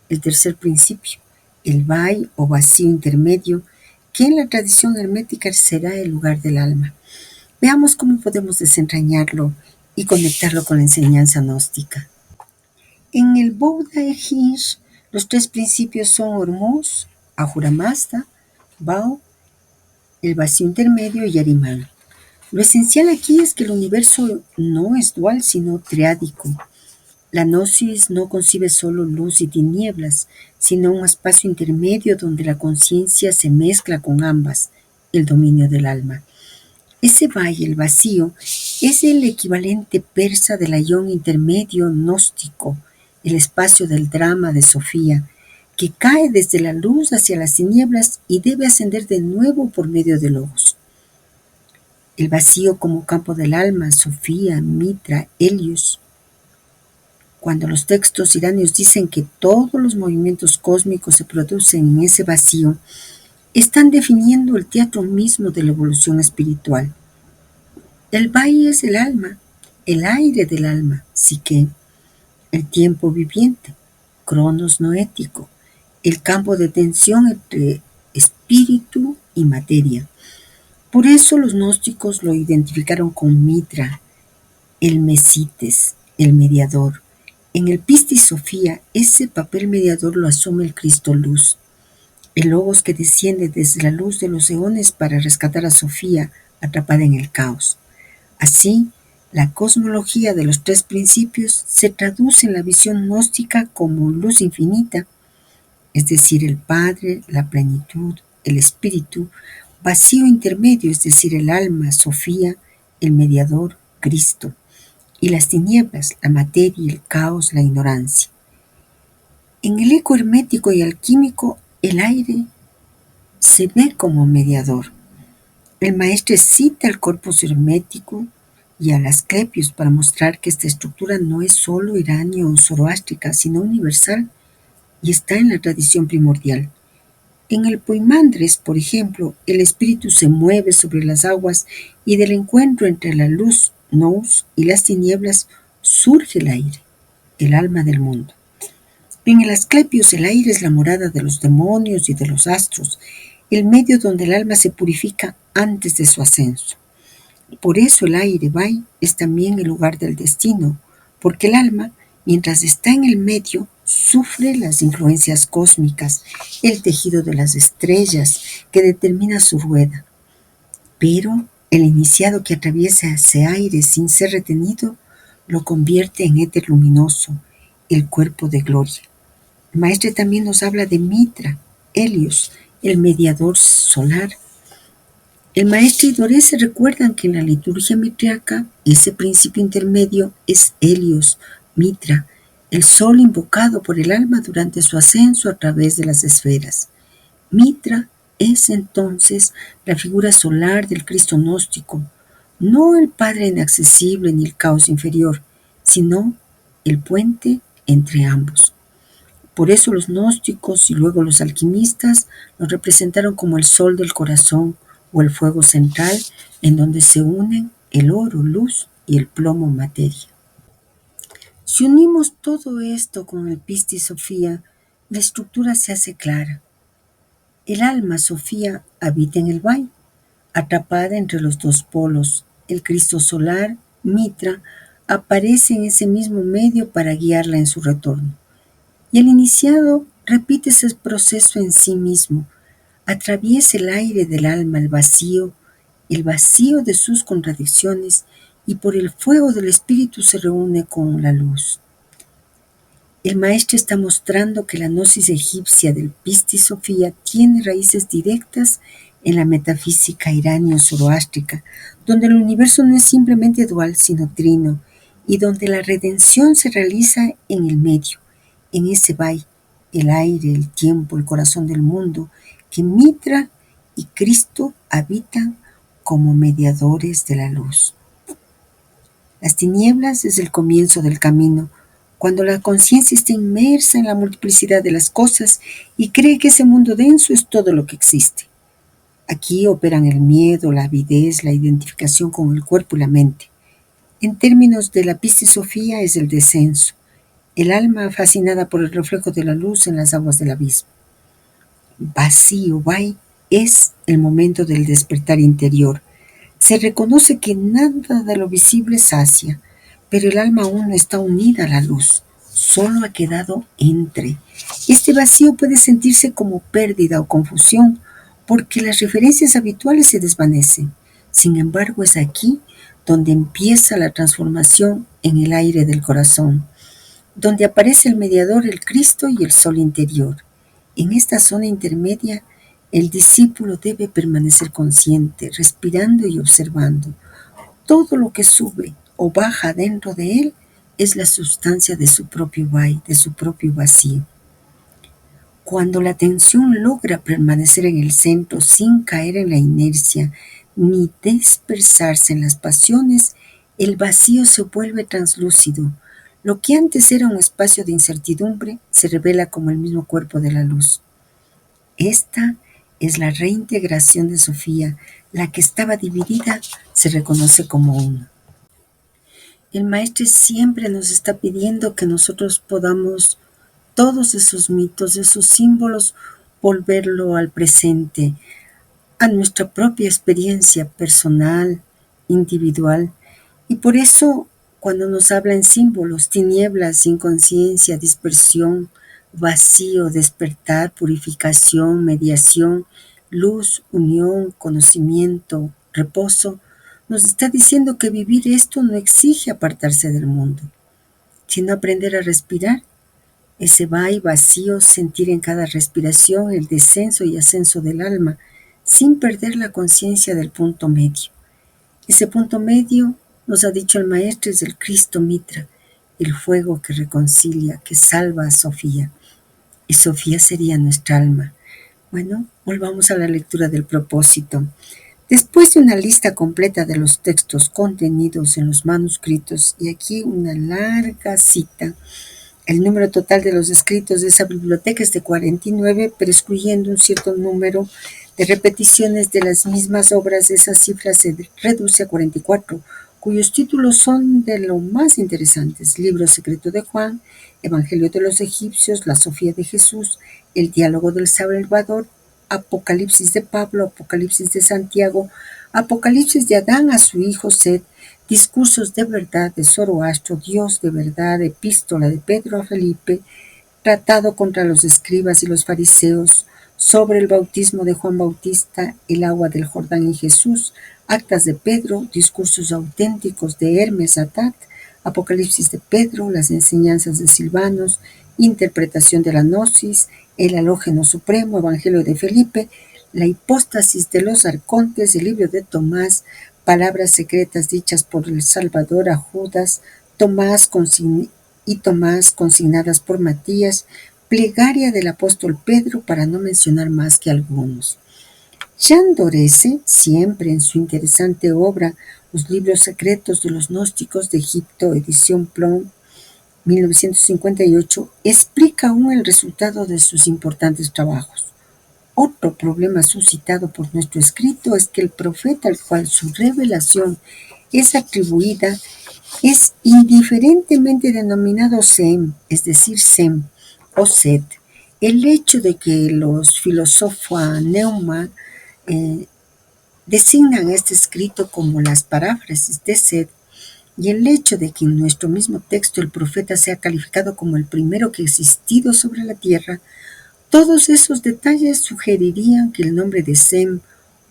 A: el tercer principio, el Bai o vacío intermedio, que en la tradición hermética será el lugar del alma. Veamos cómo podemos desentrañarlo y conectarlo con la enseñanza gnóstica. En el Bouddha Hinge, los tres principios son Hormuz, Ahura Mazda, Bao, el vacío intermedio y Arimán. Lo esencial aquí es que el universo no es dual, sino triádico. La gnosis no concibe solo luz y tinieblas, sino un espacio intermedio donde la conciencia se mezcla con ambas, el dominio del alma. Ese valle, el vacío, es el equivalente persa del ayón intermedio gnóstico, el espacio del drama de Sofía, que cae desde la luz hacia las tinieblas y debe ascender de nuevo por medio de logos. El vacío como campo del alma, Sofía, Mitra, Helios. Cuando los textos iranios dicen que todos los movimientos cósmicos se producen en ese vacío, están definiendo el teatro mismo de la evolución espiritual. El Bai es el alma, el aire del alma, psique, el tiempo viviente, cronos noético, el campo de tensión entre espíritu y materia. Por eso los gnósticos lo identificaron con Mitra, el Mesites, el mediador. En el Pistis Sophia, ese papel mediador lo asume el Cristo Luz, el Logos que desciende desde la luz de los eones para rescatar a Sofía atrapada en el caos. Así, la cosmología de los tres principios se traduce en la visión gnóstica como luz infinita, es decir, el Padre, la plenitud, el Espíritu, vacío intermedio, es decir, el alma, Sofía, el mediador, Cristo, y las tinieblas, la materia, el caos, la ignorancia. En el eco hermético y alquímico, el aire se ve como mediador. El maestro cita al corpus hermético y al Asclepius para mostrar que esta estructura no es solo iranio o zoroástrica, sino universal y está en la tradición primordial. En el Poimandres, por ejemplo, el espíritu se mueve sobre las aguas y del encuentro entre la luz, nous, y las tinieblas surge el aire, el alma del mundo. En el Asclepios el aire es la morada de los demonios y de los astros, el medio donde el alma se purifica antes de su ascenso. Por eso el aire, Bai, es también el lugar del destino, porque el alma, mientras está en el medio, sufre las influencias cósmicas, el tejido de las estrellas que determina su rueda. Pero el iniciado que atraviesa ese aire sin ser retenido lo convierte en éter luminoso, el cuerpo de gloria. El maestre también nos habla de Mitra, Helios, el mediador solar. El maestre y Doré se recuerdan que en la liturgia mitriaca ese principio intermedio es Helios, Mitra, el sol invocado por el alma durante su ascenso a través de las esferas. Mitra es entonces la figura solar del Cristo gnóstico, no el Padre inaccesible ni el caos inferior, sino el puente entre ambos. Por eso los gnósticos y luego los alquimistas lo representaron como el sol del corazón o el fuego central en donde se unen el oro, luz, y el plomo, materia. Si unimos todo esto con el Pistis Sophia, la estructura se hace clara. El alma Sofía habita en el Valle, atrapada entre los dos polos. El Cristo solar, Mitra, aparece en ese mismo medio para guiarla en su retorno. Y el iniciado repite ese proceso en sí mismo. Atraviesa el aire del alma, el vacío de sus contradicciones, y por el fuego del espíritu se reúne con la luz. El maestro está mostrando que la gnosis egipcia del Pistis Sophia tiene raíces directas en la metafísica iranio-zoroástrica, donde el universo no es simplemente dual, sino trino, y donde la redención se realiza en el medio, en ese valle, el aire, el tiempo, el corazón del mundo, que Mitra y Cristo habitan como mediadores de la luz. Las tinieblas es el comienzo del camino, cuando la conciencia está inmersa en la multiplicidad de las cosas y cree que ese mundo denso es todo lo que existe. Aquí operan el miedo, la avidez, la identificación con el cuerpo y la mente. En términos de la Pistis Sophia es el descenso, el alma fascinada por el reflejo de la luz en las aguas del abismo. Vacío, Vai, es el momento del despertar interior. Se reconoce que nada de lo visible sacia, pero el alma aún no está unida a la luz, solo ha quedado entre. Este vacío puede sentirse como pérdida o confusión, porque las referencias habituales se desvanecen. Sin embargo, es aquí donde empieza la transformación en el aire del corazón, donde aparece el mediador, el Cristo y el sol interior. En esta zona intermedia, el discípulo debe permanecer consciente, respirando y observando. Todo lo que sube o baja dentro de él es la sustancia de su propio vai, de su propio vacío. Cuando la atención logra permanecer en el centro sin caer en la inercia ni dispersarse en las pasiones, el vacío se vuelve translúcido. Lo que antes era un espacio de incertidumbre se revela como el mismo cuerpo de la luz. Esta es la reintegración de Sofía, la que estaba dividida se reconoce como uno. El maestro siempre nos está pidiendo que nosotros podamos todos esos mitos, esos símbolos, volverlo al presente, a nuestra propia experiencia personal, individual. Y por eso, cuando nos habla en símbolos, tinieblas, inconsciencia, dispersión, vacío, despertar, purificación, mediación, luz, unión, conocimiento, reposo, nos está diciendo que vivir esto no exige apartarse del mundo, sino aprender a respirar. Ese va y vacío, sentir en cada respiración el descenso y ascenso del alma, sin perder la conciencia del punto medio. Ese punto medio, nos ha dicho el maestro, es el Cristo Mitra, el fuego que reconcilia, que salva a Sofía. Y Sofía sería nuestra alma. Bueno, volvamos a la lectura del propósito. Después de una lista completa de los textos contenidos en los manuscritos, y aquí una larga cita, el número total de los escritos de esa biblioteca es de 49, pero excluyendo un cierto número de repeticiones de las mismas obras, esa cifra se reduce a 44, cuyos títulos son de lo más interesantes: Libro secreto de Juan, Evangelio de los egipcios, La Sofía de Jesús, El diálogo del Salvador, Apocalipsis de Pablo, Apocalipsis de Santiago, Apocalipsis de Adán a su hijo Set, Discursos de verdad de Zoroastro, Dios de verdad, Epístola de Pedro a Felipe, Tratado contra los escribas y los fariseos, sobre el bautismo de Juan Bautista, el agua del Jordán y Jesús, actas de Pedro, discursos auténticos de Hermes Atat, Apocalipsis de Pedro, las enseñanzas de Silvanos, interpretación de la Gnosis, el halógeno supremo, Evangelio de Felipe, la hipóstasis de los arcontes, el libro de Tomás, palabras secretas dichas por el Salvador a Judas, Tomás consignadas por Matías, plegaria del apóstol Pedro, para no mencionar más que algunos. Jean Dorese, siempre en su interesante obra Los libros secretos de los gnósticos de Egipto, edición Plon, 1958, explica aún el resultado de sus importantes trabajos. Otro problema suscitado por nuestro escrito es que el profeta al cual su revelación es atribuida es indiferentemente denominado Sem, es decir, Sem o Set. El hecho de que los filósofos Neumann designan este escrito como las paráfrasis de Set, y el hecho de que en nuestro mismo texto el profeta sea calificado como el primero que ha existido sobre la tierra, todos esos detalles sugerirían que el nombre de Sem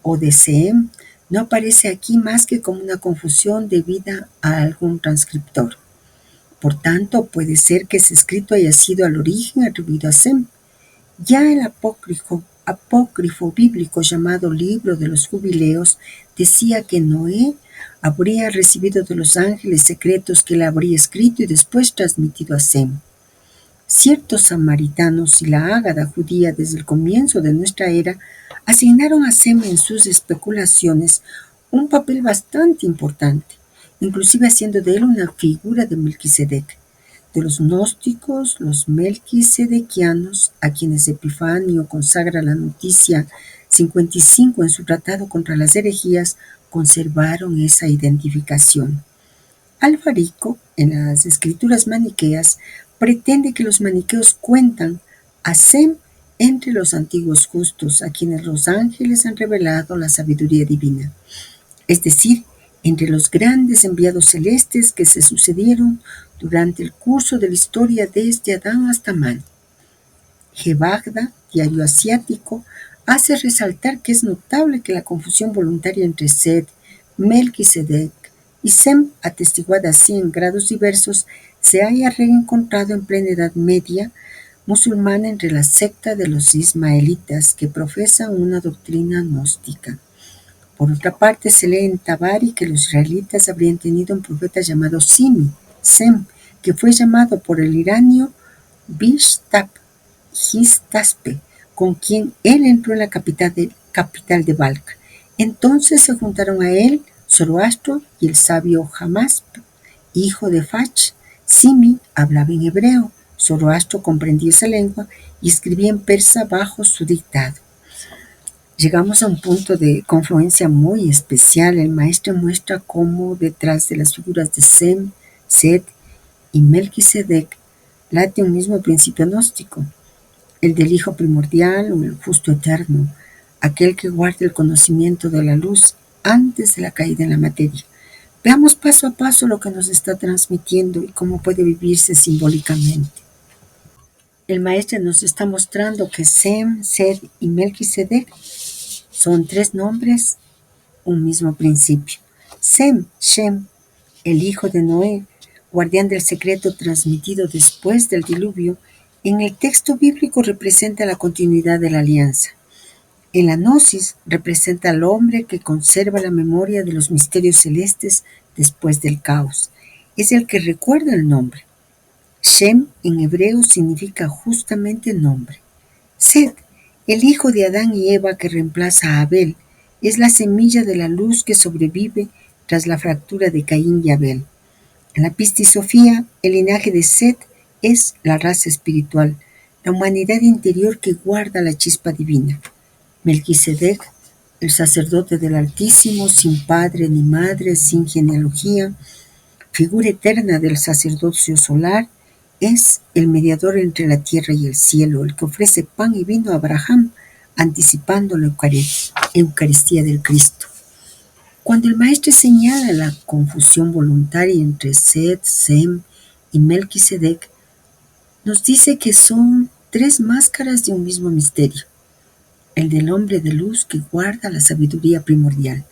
A: o de Sem no aparece aquí más que como una confusión debida a algún transcriptor. Por tanto, puede ser que ese escrito haya sido al origen atribuido a Sem. Ya el apócrifo bíblico llamado Libro de los Jubileos decía que Noé habría recibido de los ángeles secretos que él habría escrito y después transmitido a Sem. Ciertos samaritanos y la Ágada judía desde el comienzo de nuestra era asignaron a Sem en sus especulaciones un papel bastante importante, inclusive haciendo de él una figura de Melquisedec. De los gnósticos, los melquisedequianos, a quienes Epifanio consagra la noticia 55 en su tratado contra las herejías, conservaron esa identificación. Alfarico, en las escrituras maniqueas, pretende que los maniqueos cuentan a Sem entre los antiguos justos, a quienes los ángeles han revelado la sabiduría divina, es decir, entre los grandes enviados celestes que se sucedieron durante el curso de la historia desde Adán hasta Man. Gebagda, diario asiático, hace resaltar que es notable que la confusión voluntaria entre Set, Melquisedec y Sem, atestiguada así en grados diversos, se haya reencontrado en plena Edad Media musulmana entre la secta de los ismaelitas, que profesan una doctrina gnóstica. Por otra parte, se lee en Tabari que los israelitas habrían tenido un profeta llamado Sem, que fue llamado por el iranio Hiztaspe, con quien él entró en la capital de Balkh. Entonces se juntaron a él Zoroastro y el sabio Hamasp, hijo de Fach. Simi hablaba en hebreo, Zoroastro comprendía esa lengua y escribía en persa bajo su dictado. Llegamos a un punto de confluencia muy especial. El maestro muestra cómo detrás de las figuras de Sem, Set y Melquisedec late un mismo principio gnóstico, el del Hijo primordial o el justo eterno, aquel que guarda el conocimiento de la luz antes de la caída en la materia. Veamos paso a paso lo que nos está transmitiendo y cómo puede vivirse simbólicamente. El maestro nos está mostrando que Sem, Set y Melquisedec son tres nombres, un mismo principio. Sem, Shem, el hijo de Noé, guardián del secreto transmitido después del diluvio, en el texto bíblico representa la continuidad de la alianza. En la Gnosis representa al hombre que conserva la memoria de los misterios celestes después del caos. Es el que recuerda el nombre. Shem en hebreo significa justamente nombre. Set, el hijo de Adán y Eva que reemplaza a Abel, es la semilla de la luz que sobrevive tras la fractura de Caín y Abel. En la Pistisofía, el linaje de Set es la raza espiritual, la humanidad interior que guarda la chispa divina. Melquisedec, el sacerdote del Altísimo, sin padre ni madre, sin genealogía, figura eterna del sacerdocio solar, es el mediador entre la tierra y el cielo, el que ofrece pan y vino a Abraham, anticipando la Eucaristía del Cristo. Cuando el maestro señala la confusión voluntaria entre Set, Sem y Melquisedec, nos dice que son tres máscaras de un mismo misterio. el del hombre de luz que guarda la sabiduría primordial.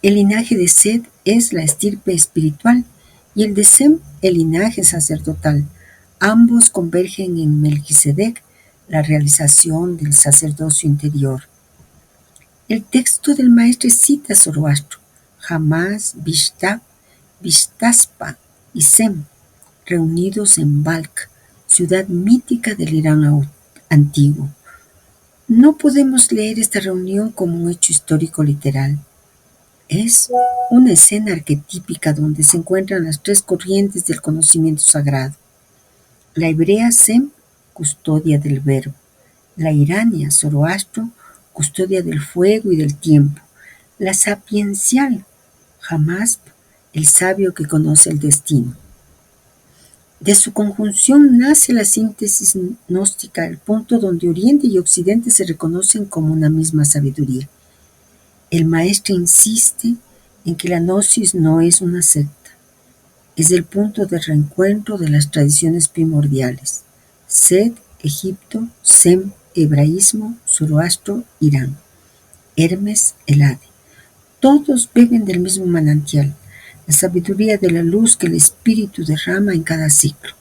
A: El linaje de Set es la estirpe espiritual y el de Sem el linaje sacerdotal. Ambos convergen en Melquisedec, la realización del sacerdocio interior. El texto del maestre cita a Zoroastro, Jamás, Vishta, Vishtaspa y Sem, reunidos en Balkh, ciudad mítica del Irán antiguo. No podemos leer esta reunión como un hecho histórico literal. Es una escena arquetípica donde se encuentran las tres corrientes del conocimiento sagrado. La hebrea Sem, custodia del verbo. La irania Zoroastro, custodia del fuego y del tiempo. La sapiencial Hamasp, el sabio que conoce el destino. De su conjunción nace la síntesis gnóstica, el punto donde Oriente y Occidente se reconocen como una misma sabiduría. El maestro insiste en que la gnosis no es una secta, es el punto de reencuentro de las tradiciones primordiales. Set, Egipto; Sem, hebraísmo; Zoroastro, Irán; Hermes, el Hade. Todos beben del mismo manantial, la sabiduría de la luz que el espíritu derrama en cada ciclo.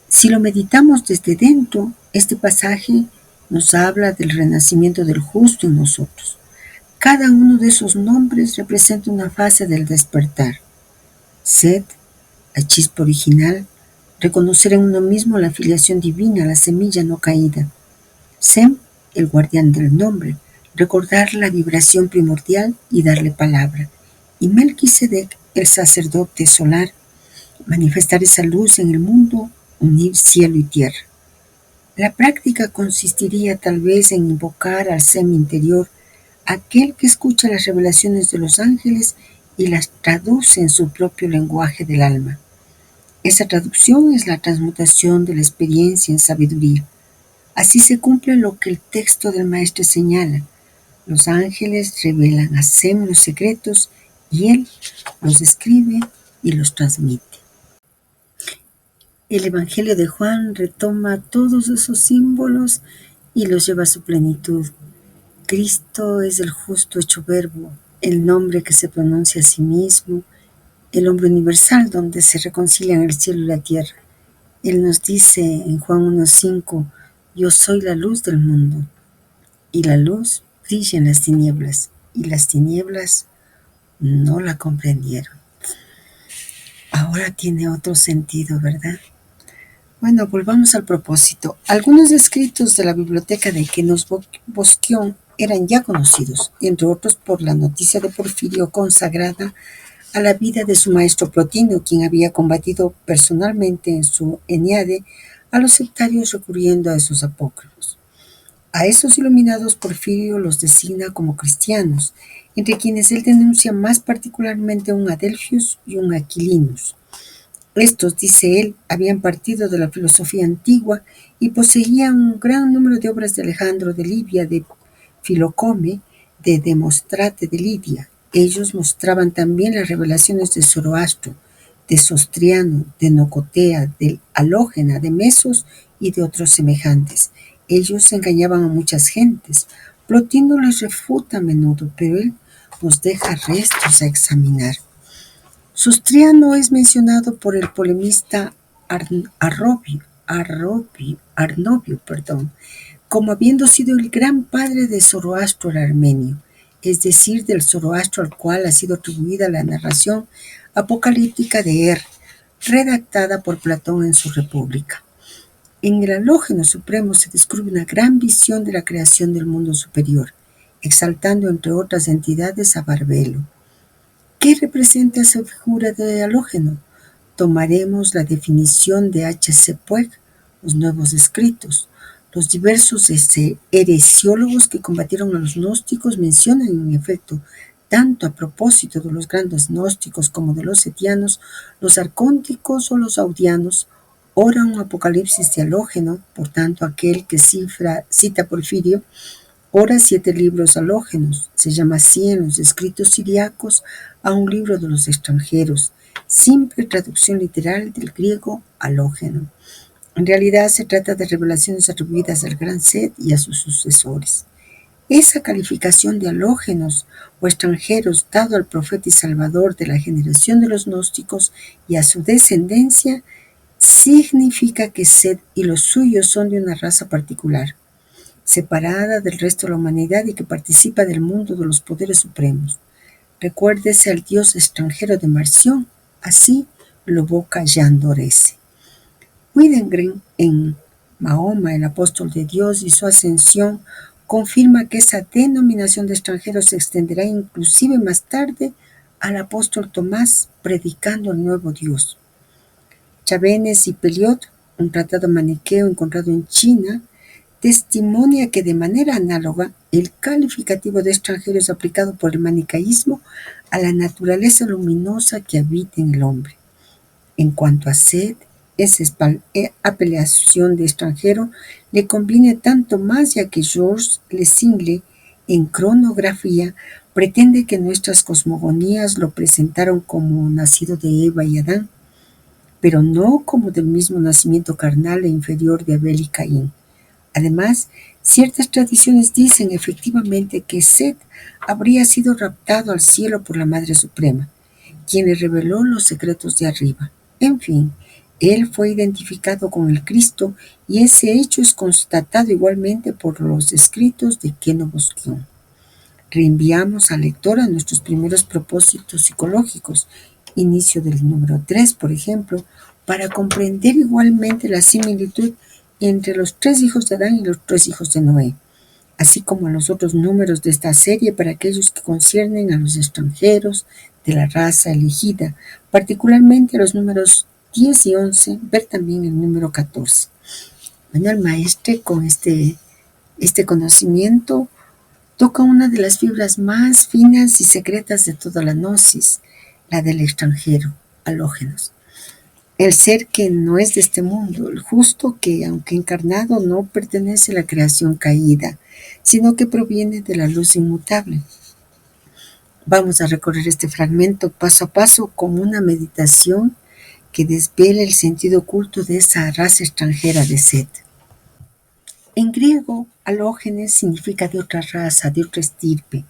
A: Si lo meditamos desde dentro, este pasaje nos habla del renacimiento del justo en nosotros. Cada uno de esos nombres representa una fase del despertar. Set, la chispa original, reconocer en uno mismo la filiación divina, la semilla no caída. Sem, el guardián del nombre, recordar la vibración primordial y darle palabra. Y Melquisedec, el sacerdote solar, manifestar esa luz en el mundo, unir cielo y tierra. La práctica consistiría tal vez en invocar al Sem interior, aquel que escucha las revelaciones de los ángeles y las traduce en su propio lenguaje del alma. Esa traducción es la transmutación de la experiencia en sabiduría. Así se cumple lo que el texto del maestro señala. Los ángeles revelan a Sem los secretos y él los escribe y los transmite. El Evangelio de Juan retoma todos esos símbolos y los lleva a su plenitud. Cristo es el justo hecho verbo, el nombre que se pronuncia a sí mismo, el hombre universal donde se reconcilian el cielo y la tierra. Él nos dice en Juan 1:5, yo soy la luz del mundo, y la luz brilla en las tinieblas, y las tinieblas no la comprendieron. Ahora tiene otro sentido, ¿verdad? Bueno, volvamos al propósito. Algunos escritos de la biblioteca de Kenos Bosquión eran ya conocidos, entre otros por la noticia de Porfirio consagrada a la vida de su maestro Plotino, quien había combatido personalmente en su Eneade a los sectarios recurriendo a esos apócrifos. A esos iluminados Porfirio los designa como cristianos, entre quienes él denuncia más particularmente un Adelfius y un Aquilinus. Estos, dice él, habían partido de la filosofía antigua y poseían un gran número de obras de Alejandro de Libia, de Filocome, de Demostrate de Lidia. Ellos mostraban también las revelaciones de Zoroastro, de Sostriano, de Nocotea, de Alógena, de Mesos y de otros semejantes. Ellos engañaban a muchas gentes. Plotino les refuta a menudo, pero él nos deja restos a examinar. Sostriano es mencionado por el polemista Arnovio, como habiendo sido el gran padre de Zoroastro el armenio, es decir, del Zoroastro al cual ha sido atribuida la narración apocalíptica de redactada por Platón en su República. En el Halógeno Supremo se descubre una gran visión de la creación del mundo superior, exaltando entre otras entidades a Barbelo. ¿Qué representa esa figura de halógeno? Tomaremos la definición de H. C. Puig, los nuevos escritos. Los diversos heresiólogos que combatieron a los gnósticos mencionan, en efecto, tanto a propósito de los grandes gnósticos como de los setianos, los arcónticos o los audianos, ora un apocalipsis de halógeno, por tanto aquel que cita Porfirio, ora 7 libros halógenos, se llama así en los escritos siriacos a un libro de los extranjeros, simple traducción literal del griego halógeno. En realidad se trata de revelaciones atribuidas al gran Set y a sus sucesores. Esa calificación de halógenos o extranjeros dado al profeta y salvador de la generación de los gnósticos y a su descendencia significa que Set y los suyos son de una raza particular, separada del resto de la humanidad y que participa del mundo de los poderes supremos. Recuérdese al dios extranjero de Marción, así lo evoca Jean Dorese. Widengren, en Mahoma, el apóstol de Dios y su ascensión, confirma que esa denominación de extranjero se extenderá inclusive más tarde al apóstol Tomás predicando el nuevo Dios. Chavenes y Pelliot, un tratado maniqueo encontrado en China, testimonia que de manera análoga el calificativo de extranjero es aplicado por el manicaísmo a la naturaleza luminosa que habita en el hombre. En cuanto a Set, esa apelación de extranjero le conviene tanto más ya que Georges Lesingle, en Cronografía, pretende que nuestras cosmogonías lo presentaron como nacido de Eva y Adán, pero no como del mismo nacimiento carnal e inferior de Abel y Caín. Además, ciertas tradiciones dicen efectivamente que Set habría sido raptado al cielo por la Madre Suprema, quien le reveló los secretos de arriba. En fin, él fue identificado con el Cristo y ese hecho es constatado igualmente por los escritos de Keno Bosquión. Reenviamos al lector a nuestros primeros propósitos psicológicos, inicio del número 3, por ejemplo, para comprender igualmente la similitud entre los 3 hijos de Adán y los 3 hijos de Noé, así como a los otros números de esta serie para aquellos que conciernen a los extranjeros de la raza elegida, particularmente los números 10 y 11, ver también el número 14. Bueno, el maestre con este conocimiento toca una de las fibras más finas y secretas de toda la gnosis, la del extranjero, halógenos. El ser que no es de este mundo, el justo que, aunque encarnado, no pertenece a la creación caída, sino que proviene de la luz inmutable. Vamos a recorrer este fragmento paso a paso como una meditación que desvela el sentido oculto de esa raza extranjera de Set. En griego, halógenes significa de otra raza, de otra estirpe.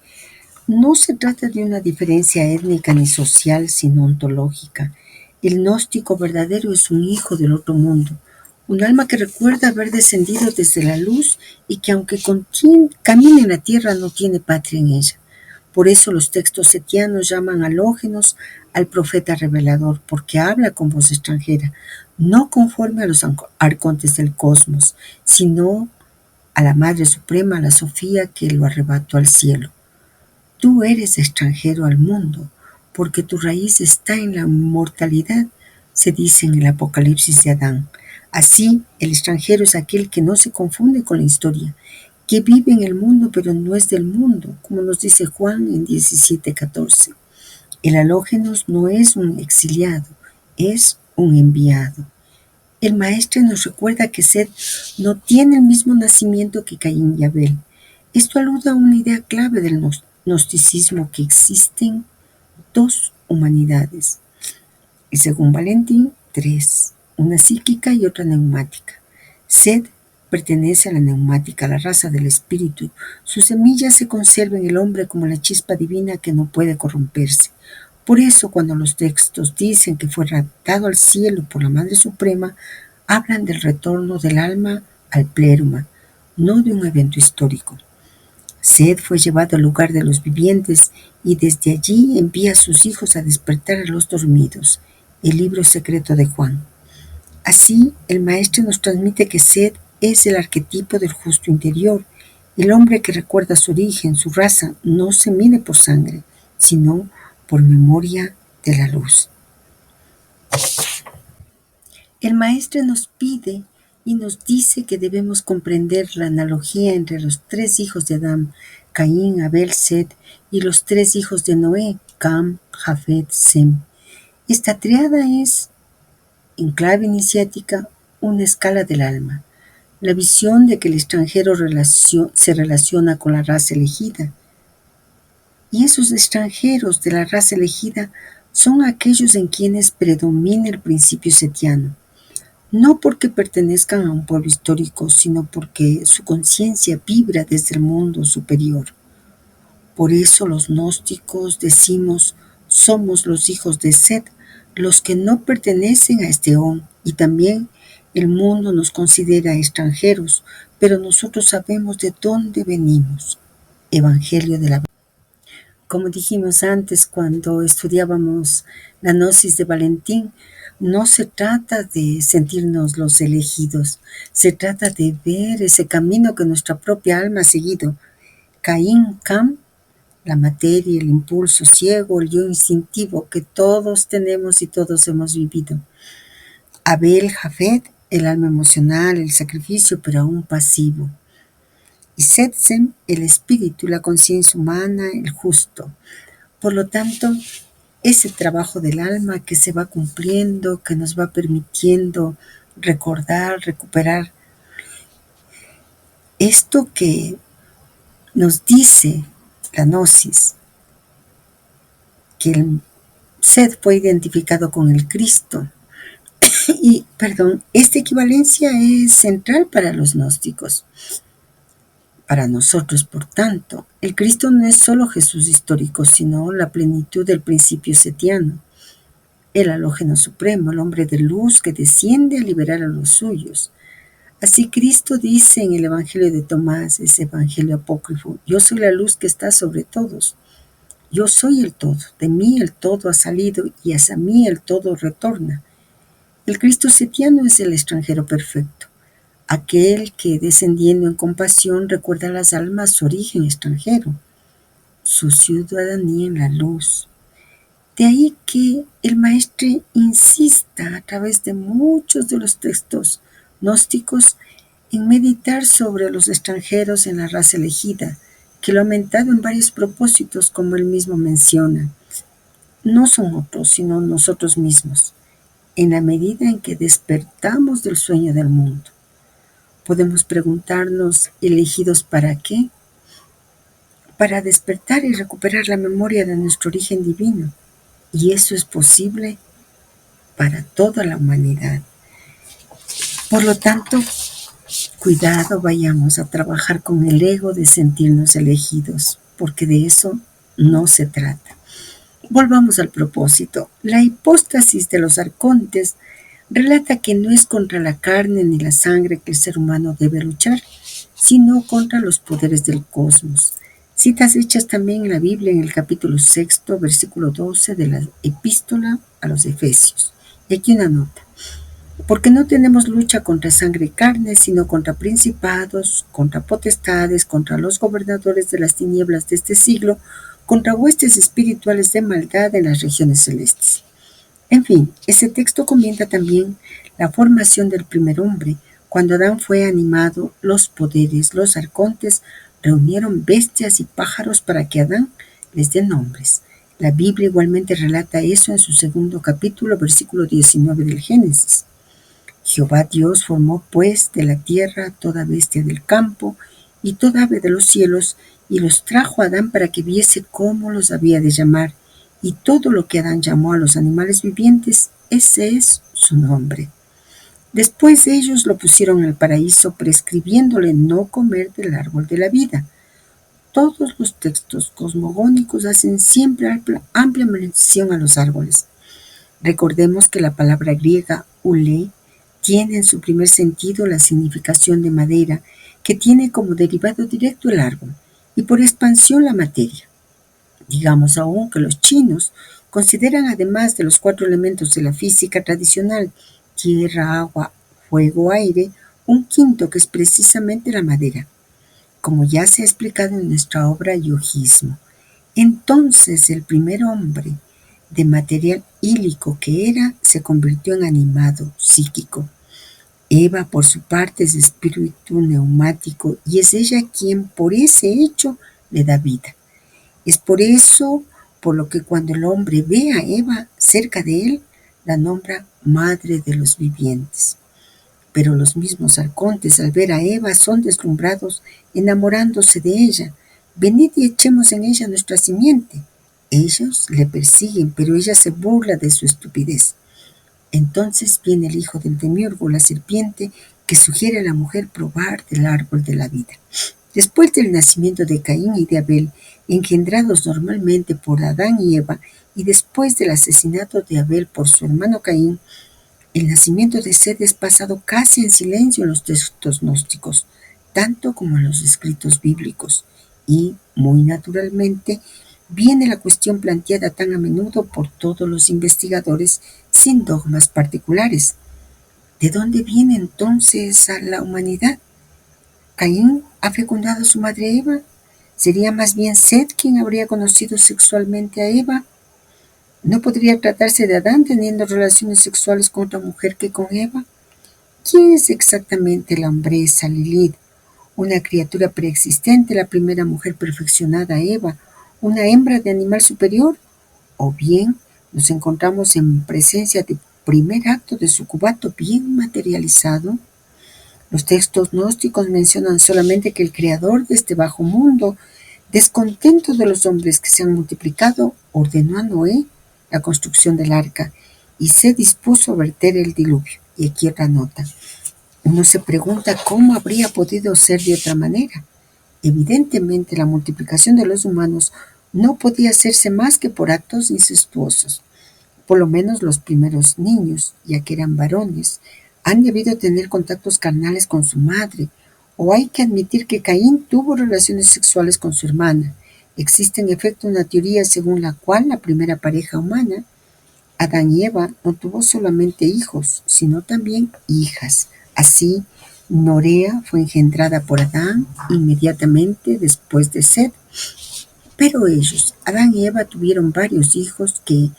A: No se trata de una diferencia étnica ni social, sino ontológica. El gnóstico verdadero es un hijo del otro mundo, un alma que recuerda haber descendido desde la luz y que aunque camina en la tierra no tiene patria en ella. Por eso los textos setianos llaman halógenos al profeta revelador, porque habla con voz extranjera, no conforme a los arcontes del cosmos, sino a la Madre Suprema, a la Sofía que lo arrebató al cielo. Tú eres extranjero al mundo, porque tu raíz está en la inmortalidad, se dice en el Apocalipsis de Adán. Así, el extranjero es aquel que no se confunde con la historia, que vive en el mundo pero no es del mundo, como nos dice Juan en 17:14. El halógenos no es un exiliado, es un enviado. El maestro nos recuerda que Set no tiene el mismo nacimiento que Caín y Abel. Esto alude a una idea clave del gnosticismo, que existen dos humanidades, y según Valentín, tres, una psíquica y otra neumática. Set pertenece a la neumática, a la raza del espíritu. Su semilla se conserva en el hombre como la chispa divina que no puede corromperse. Por eso, cuando los textos dicen que fue raptado al cielo por la Madre Suprema, hablan del retorno del alma al pleroma, no de un evento histórico. Set fue llevado al lugar de los vivientes y desde allí envía a sus hijos a despertar a los dormidos. El libro secreto de Juan. Así, el maestro nos transmite que Set es el arquetipo del justo interior. El hombre que recuerda su origen, su raza, no se mide por sangre, sino por memoria de la luz. El maestro nos pide y nos dice que debemos comprender la analogía entre los 3 hijos de Adán, Caín, Abel, Set, y los 3 hijos de Noé, Cam, Jafet, Sem. Esta triada es, en clave iniciática, una escala del alma, la visión de que el extranjero se relaciona con la raza elegida. Y esos extranjeros de la raza elegida son aquellos en quienes predomina el principio setiano. no porque pertenezcan a un pueblo histórico, sino porque su conciencia vibra desde el mundo superior. Por eso los gnósticos decimos, somos los hijos de Set, los que no pertenecen a este Eón, y también el mundo nos considera extranjeros, pero nosotros sabemos de dónde venimos. Evangelio de la... Como dijimos antes cuando estudiábamos la Gnosis de Valentín, no se trata de sentirnos los elegidos, se trata de ver ese camino que nuestra propia alma ha seguido. Caín, Cam, la materia, el impulso ciego, el yo instintivo que todos tenemos y todos hemos vivido. Abel, Jafet, el alma emocional, el sacrificio, pero aún pasivo. Y Setsem, el espíritu, la conciencia humana, el justo. Por lo tanto, ese trabajo del alma que se va cumpliendo, que nos va permitiendo recordar, recuperar esto que nos dice la gnosis, que el Set fue identificado con el Cristo. Y, esta equivalencia es central para los gnósticos. Para nosotros, por tanto, el Cristo no es solo Jesús histórico, sino la plenitud del principio setiano, el halógeno supremo, el hombre de luz que desciende a liberar a los suyos. Así Cristo dice en el Evangelio de Tomás, ese Evangelio apócrifo, yo soy la luz que está sobre todos. Yo soy el todo, de mí el todo ha salido y hacia mí el todo retorna. El Cristo setiano es el extranjero perfecto, aquel que descendiendo en compasión recuerda a las almas su origen extranjero, su ciudadanía en la luz. De ahí que el maestre insista a través de muchos de los textos gnósticos en meditar sobre los extranjeros en la raza elegida, que lo ha aumentado en varios propósitos como él mismo menciona. No son otros, sino nosotros mismos, en la medida en que despertamos del sueño del mundo. Podemos preguntarnos, ¿elegidos para qué? Para despertar y recuperar la memoria de nuestro origen divino. Y eso es posible para toda la humanidad. Por lo tanto, cuidado, vayamos a trabajar con el ego de sentirnos elegidos, porque de eso no se trata. Volvamos al propósito. La hipóstasis de los arcontes relata que no es contra la carne ni la sangre que el ser humano debe luchar, sino contra los poderes del cosmos. Citas hechas también en la Biblia en el capítulo 6, versículo 12 de la epístola a los Efesios. Y aquí una nota. Porque no tenemos lucha contra sangre y carne, sino contra principados, contra potestades, contra los gobernadores de las tinieblas de este siglo, contra huestes espirituales de maldad en las regiones celestes. En fin, ese texto comenta también la formación del primer hombre. Cuando Adán fue animado, los poderes, los arcontes, reunieron bestias y pájaros para que Adán les dé nombres. La Biblia igualmente relata eso en su segundo capítulo, versículo 19 del Génesis. Jehová Dios formó pues de la tierra toda bestia del campo y toda ave de los cielos, y los trajo a Adán para que viese cómo los había de llamar, y todo lo que Adán llamó a los animales vivientes, ese es su nombre. Después ellos lo pusieron en el paraíso, prescribiéndole no comer del árbol de la vida. Todos los textos cosmogónicos hacen siempre amplia mención a los árboles. Recordemos que la palabra griega ule tiene en su primer sentido la significación de madera, que tiene como derivado directo el árbol, y por expansión la materia. Digamos aún que los chinos consideran, además de los 4 elementos de la física tradicional, tierra, agua, fuego, aire, un quinto que es precisamente la madera, como ya se ha explicado en nuestra obra Yogismo. Entonces el primer hombre, de material ílico que era, se convirtió en animado, psíquico. Eva, por su parte, es espíritu neumático y es ella quien por ese hecho le da vida. Es por eso por lo que cuando el hombre ve a Eva cerca de él, la nombra madre de los vivientes. Pero los mismos arcontes al ver a Eva son deslumbrados, enamorándose de ella. Venid y echemos en ella nuestra simiente. Ellos le persiguen, pero ella se burla de su estupidez. Entonces viene el hijo del demiurgo, la serpiente, que sugiere a la mujer probar del árbol de la vida. Después del nacimiento de Caín y de Abel, engendrados normalmente por Adán y Eva, y después del asesinato de Abel por su hermano Caín, el nacimiento de Set es pasado casi en silencio en los textos gnósticos, tanto como en los escritos bíblicos, y, muy naturalmente, viene la cuestión planteada tan a menudo por todos los investigadores sin dogmas particulares. ¿De dónde viene entonces a la humanidad? ¿Caín ha fecundado a su madre Eva? ¿Sería más bien Set quien habría conocido sexualmente a Eva? ¿No podría tratarse de Adán teniendo relaciones sexuales con otra mujer que con Eva? ¿Quién es exactamente la hombreza Lilith? ¿Una criatura preexistente, la primera mujer perfeccionada Eva, una hembra de animal superior? ¿O bien nos encontramos en presencia del primer acto de sucubato bien materializado? Los textos gnósticos mencionan solamente que el creador de este bajo mundo, descontento de los hombres que se han multiplicado, ordenó a Noé la construcción del arca y se dispuso a verter el diluvio. Y aquí otra nota. Uno se pregunta cómo habría podido ser de otra manera. Evidentemente la multiplicación de los humanos no podía hacerse más que por actos incestuosos. Por lo menos los primeros niños, ya que eran varones, han debido tener contactos carnales con su madre, o hay que admitir que Caín tuvo relaciones sexuales con su hermana. Existe en efecto una teoría según la cual la primera pareja humana, Adán y Eva, no tuvo solamente hijos, sino también hijas. Así, Norea fue engendrada por Adán inmediatamente después de Set. Pero ellos, Adán y Eva, tuvieron varios hijos que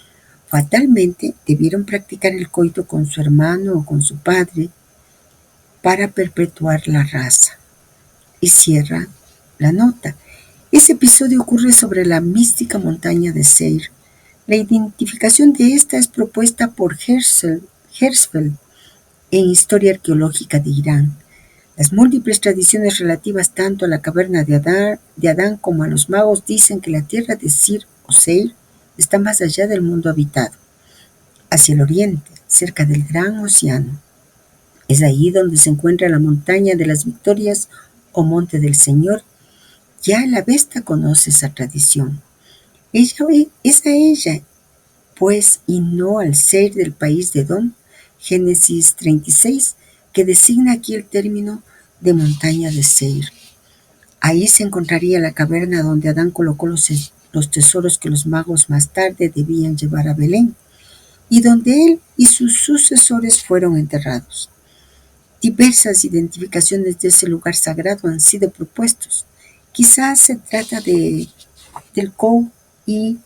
A: fatalmente debieron practicar el coito con su hermano o con su padre para perpetuar la raza. Y cierra la nota. Ese episodio ocurre sobre la mística montaña de Seir. La identificación de esta es propuesta por Herzfeld en Historia Arqueológica de Irán. Las múltiples tradiciones relativas tanto a la caverna de Adán como a los magos dicen que la tierra de Sir o Seir está más allá del mundo habitado, hacia el oriente, cerca del Gran Océano. Es ahí donde se encuentra la montaña de las Victorias o Monte del Señor. Ya el Avesta conoce esa tradición. Es a ella, pues, y no al Seir del país de Edom, Génesis 36, que designa aquí el término de montaña de Seir. Ahí se encontraría la caverna donde Adán colocó los tesoros que los magos más tarde debían llevar a Belén, y donde él y sus sucesores fueron enterrados. Diversas identificaciones de ese lugar sagrado han sido propuestos. Quizás se trata del Kou y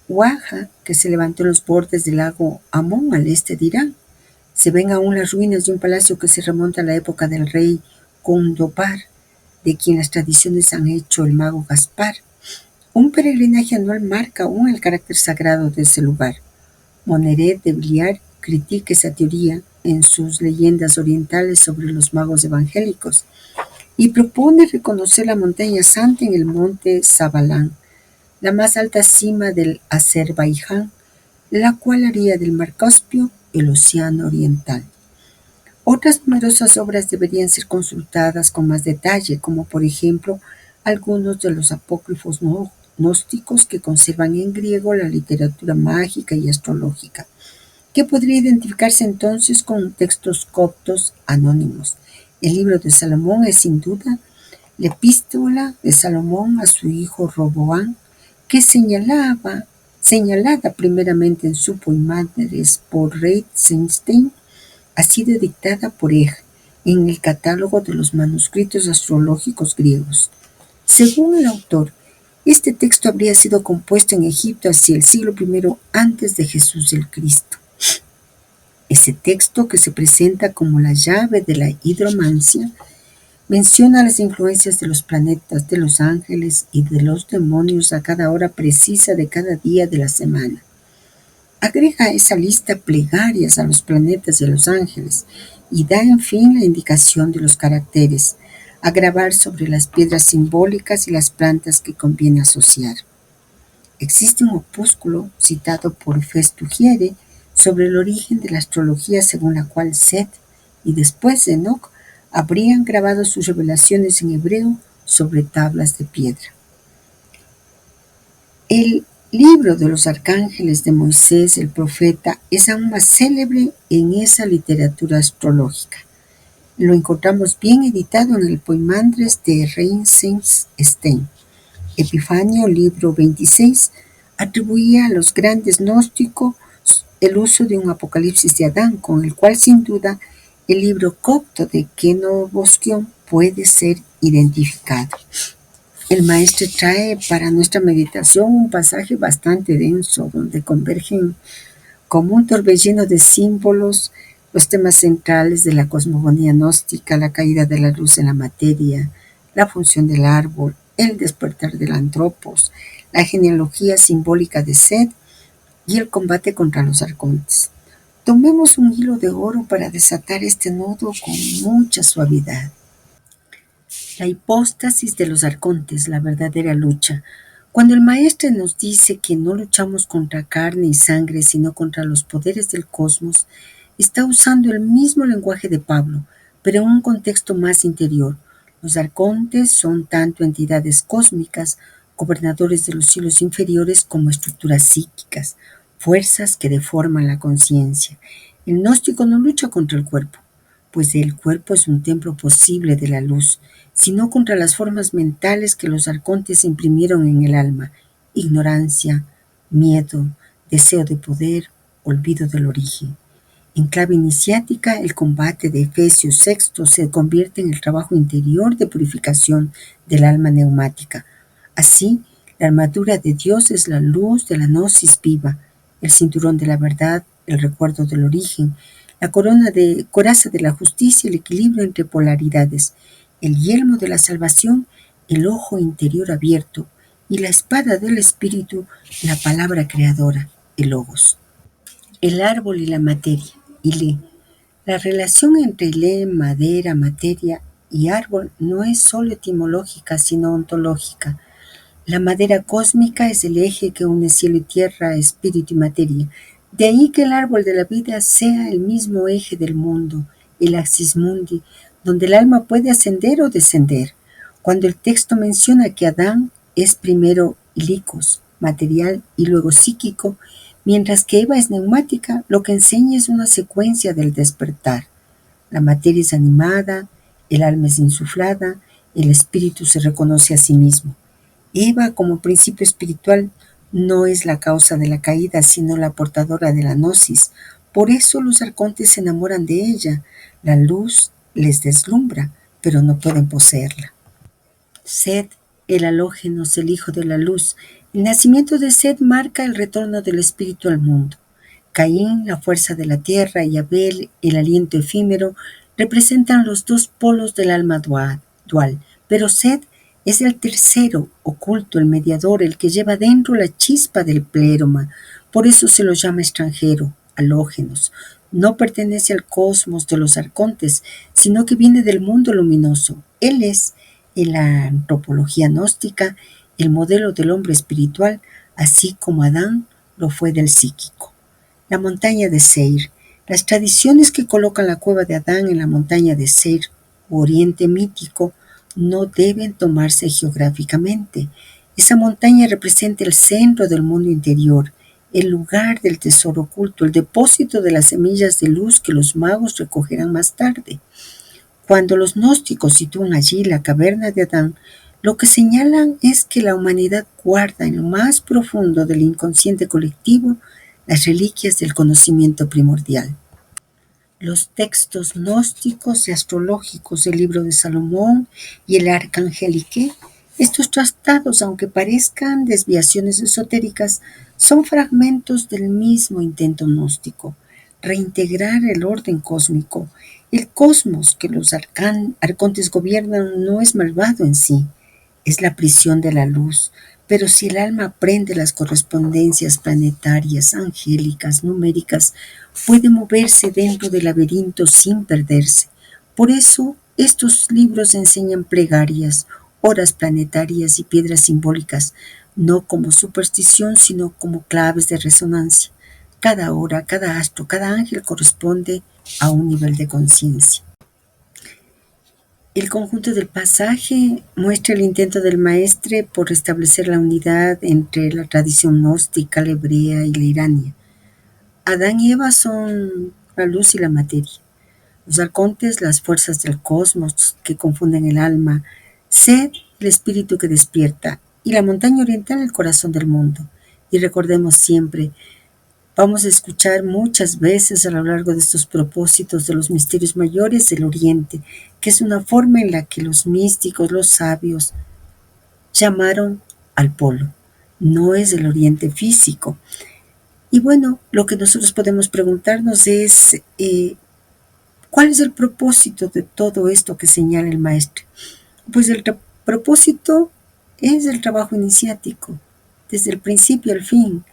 A: Waja, que se levantó en los bordes del lago Amón al este de Irán. Se ven aún las ruinas de un palacio que se remonta a la época del rey Gondopar, de quien las tradiciones han hecho el mago Gaspar. Un peregrinaje anual marca aún el carácter sagrado de ese lugar. Moneret de Villiers critica esa teoría en sus leyendas orientales sobre los magos evangélicos y propone reconocer la montaña santa en el monte Sabalán, la más alta cima del Azerbaiyán, la cual haría del mar Caspio el océano oriental. Otras numerosas obras deberían ser consultadas con más detalle, como por ejemplo algunos de los apócrifos gnósticos que conservan en griego la literatura mágica y astrológica, que podría identificarse entonces con textos coptos anónimos. El libro de Salomón es sin duda la epístola de Salomón a su hijo Roboam, que señalada primeramente en su Poimares por Reitzenstein, ha sido dictada por Eg en el catálogo de los manuscritos astrológicos griegos. Según el autor, este texto habría sido compuesto en Egipto hacia el siglo I antes de Jesús el Cristo. Ese texto, que se presenta como la llave de la hidromancia, menciona las influencias de los planetas, de los ángeles y de los demonios a cada hora precisa de cada día de la semana. Agrega a esa lista plegarias a los planetas y a los ángeles y da en fin la indicación de los caracteres a grabar sobre las piedras simbólicas y las plantas que conviene asociar. Existe un opúsculo citado por Festugiere sobre el origen de la astrología según la cual Set y después Enoc habrían grabado sus revelaciones en hebreo sobre tablas de piedra. El libro de los arcángeles de Moisés, el profeta, es aún más célebre en esa literatura astrológica. Lo encontramos bien editado en el Poimandres de Reisenstein. Epifanio, libro 26, atribuía a los grandes gnósticos el uso de un apocalipsis de Adán, con el cual sin duda el libro copto de Kenobosquion puede ser identificado. El maestro trae para nuestra meditación un pasaje bastante denso, donde convergen como un torbellino de símbolos los temas centrales de la cosmogonía gnóstica, la caída de la luz en la materia, la función del árbol, el despertar del antropos, la genealogía simbólica de Set y el combate contra los arcontes. Tomemos un hilo de oro para desatar este nudo con mucha suavidad. La hipóstasis de los arcontes, la verdadera lucha. Cuando el maestro nos dice que no luchamos contra carne y sangre, sino contra los poderes del cosmos, está usando el mismo lenguaje de Pablo, pero en un contexto más interior. Los arcontes son tanto entidades cósmicas, gobernadores de los cielos inferiores, como estructuras psíquicas, fuerzas que deforman la conciencia. El gnóstico no lucha contra el cuerpo, pues el cuerpo es un templo posible de la luz, sino contra las formas mentales que los arcontes imprimieron en el alma: ignorancia, miedo, deseo de poder, olvido del origen. En clave iniciática, el combate de Efesios VI se convierte en el trabajo interior de purificación del alma neumática. Así, la armadura de Dios es la luz de la gnosis viva, el cinturón de la verdad, el recuerdo del origen, la coraza de la justicia, el equilibrio entre polaridades, el yelmo de la salvación, el ojo interior abierto, y la espada del espíritu, la palabra creadora, el logos. El árbol y la materia. Ile. La relación entre ile, madera, materia y árbol no es solo etimológica, sino ontológica. La madera cósmica es el eje que une cielo y tierra, espíritu y materia. De ahí que el árbol de la vida sea el mismo eje del mundo, el axis mundi, donde el alma puede ascender o descender. Cuando el texto menciona que Adán es primero ilicos, material, y luego psíquico, mientras que Eva es neumática, lo que enseña es una secuencia del despertar. La materia es animada, el alma es insuflada, el espíritu se reconoce a sí mismo. Eva, como principio espiritual, no es la causa de la caída, sino la portadora de la gnosis. Por eso los arcontes se enamoran de ella. La luz les deslumbra, pero no pueden poseerla. Set, el halógenos, el hijo de la luz. El nacimiento de Set marca el retorno del espíritu al mundo. Caín, la fuerza de la tierra, y Abel, el aliento efímero, representan los dos polos del alma dual, pero Set es el tercero, oculto, el mediador, el que lleva dentro la chispa del pléroma. Por eso se lo llama extranjero, halógenos. No pertenece al cosmos de los arcontes, sino que viene del mundo luminoso. Él es, en la antropología gnóstica, el modelo del hombre espiritual, así como Adán lo fue del psíquico. La montaña de Seir. Las tradiciones que colocan la cueva de Adán en la montaña de Seir, u oriente mítico, no deben tomarse geográficamente. Esa montaña representa el centro del mundo interior, el lugar del tesoro oculto, el depósito de las semillas de luz que los magos recogerán más tarde. Cuando los gnósticos sitúan allí la caverna de Adán, lo que señalan es que la humanidad guarda en lo más profundo del inconsciente colectivo las reliquias del conocimiento primordial. Los textos gnósticos y astrológicos del Libro de Salomón y el Arcangelique, estos tratados, aunque parezcan desviaciones esotéricas, son fragmentos del mismo intento gnóstico: reintegrar el orden cósmico. El cosmos que los arcontes gobiernan no es malvado en sí, es la prisión de la luz, pero si el alma aprende las correspondencias planetarias, angélicas, numéricas, puede moverse dentro del laberinto sin perderse. Por eso, estos libros enseñan plegarias, horas planetarias y piedras simbólicas, no como superstición, sino como claves de resonancia. Cada hora, cada astro, cada ángel corresponde a un nivel de conciencia. El conjunto del pasaje muestra el intento del maestre por restablecer la unidad entre la tradición gnóstica, la hebrea y la irania. Adán y Eva son la luz y la materia. Los arcontes, las fuerzas del cosmos que confunden el alma. Sed, el espíritu que despierta. Y la montaña oriental, el corazón del mundo. Y recordemos siempre, vamos a escuchar muchas veces a lo largo de estos propósitos de los misterios mayores del Oriente, que es una forma en la que los místicos, los sabios, llamaron al polo. No es el Oriente físico. Y bueno, lo que nosotros podemos preguntarnos es, ¿cuál es el propósito de todo esto que señala el maestro? Pues el propósito es el trabajo iniciático, desde el principio al fin.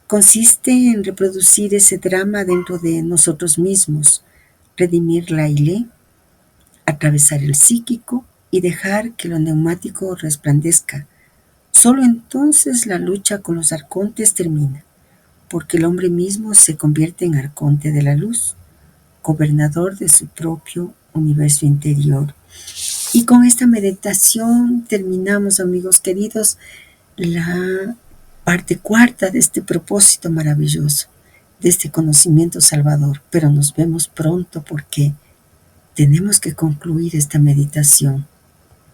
A: Consiste en reproducir ese drama dentro de nosotros mismos, redimir la ile, atravesar el psíquico y dejar que lo neumático resplandezca. Solo entonces la lucha con los arcontes termina, porque el hombre mismo se convierte en arconte de la luz, gobernador de su propio universo interior. Y con esta meditación terminamos, amigos queridos, la parte cuarta de este propósito maravilloso, de este conocimiento salvador. Pero nos vemos pronto porque tenemos que concluir esta meditación.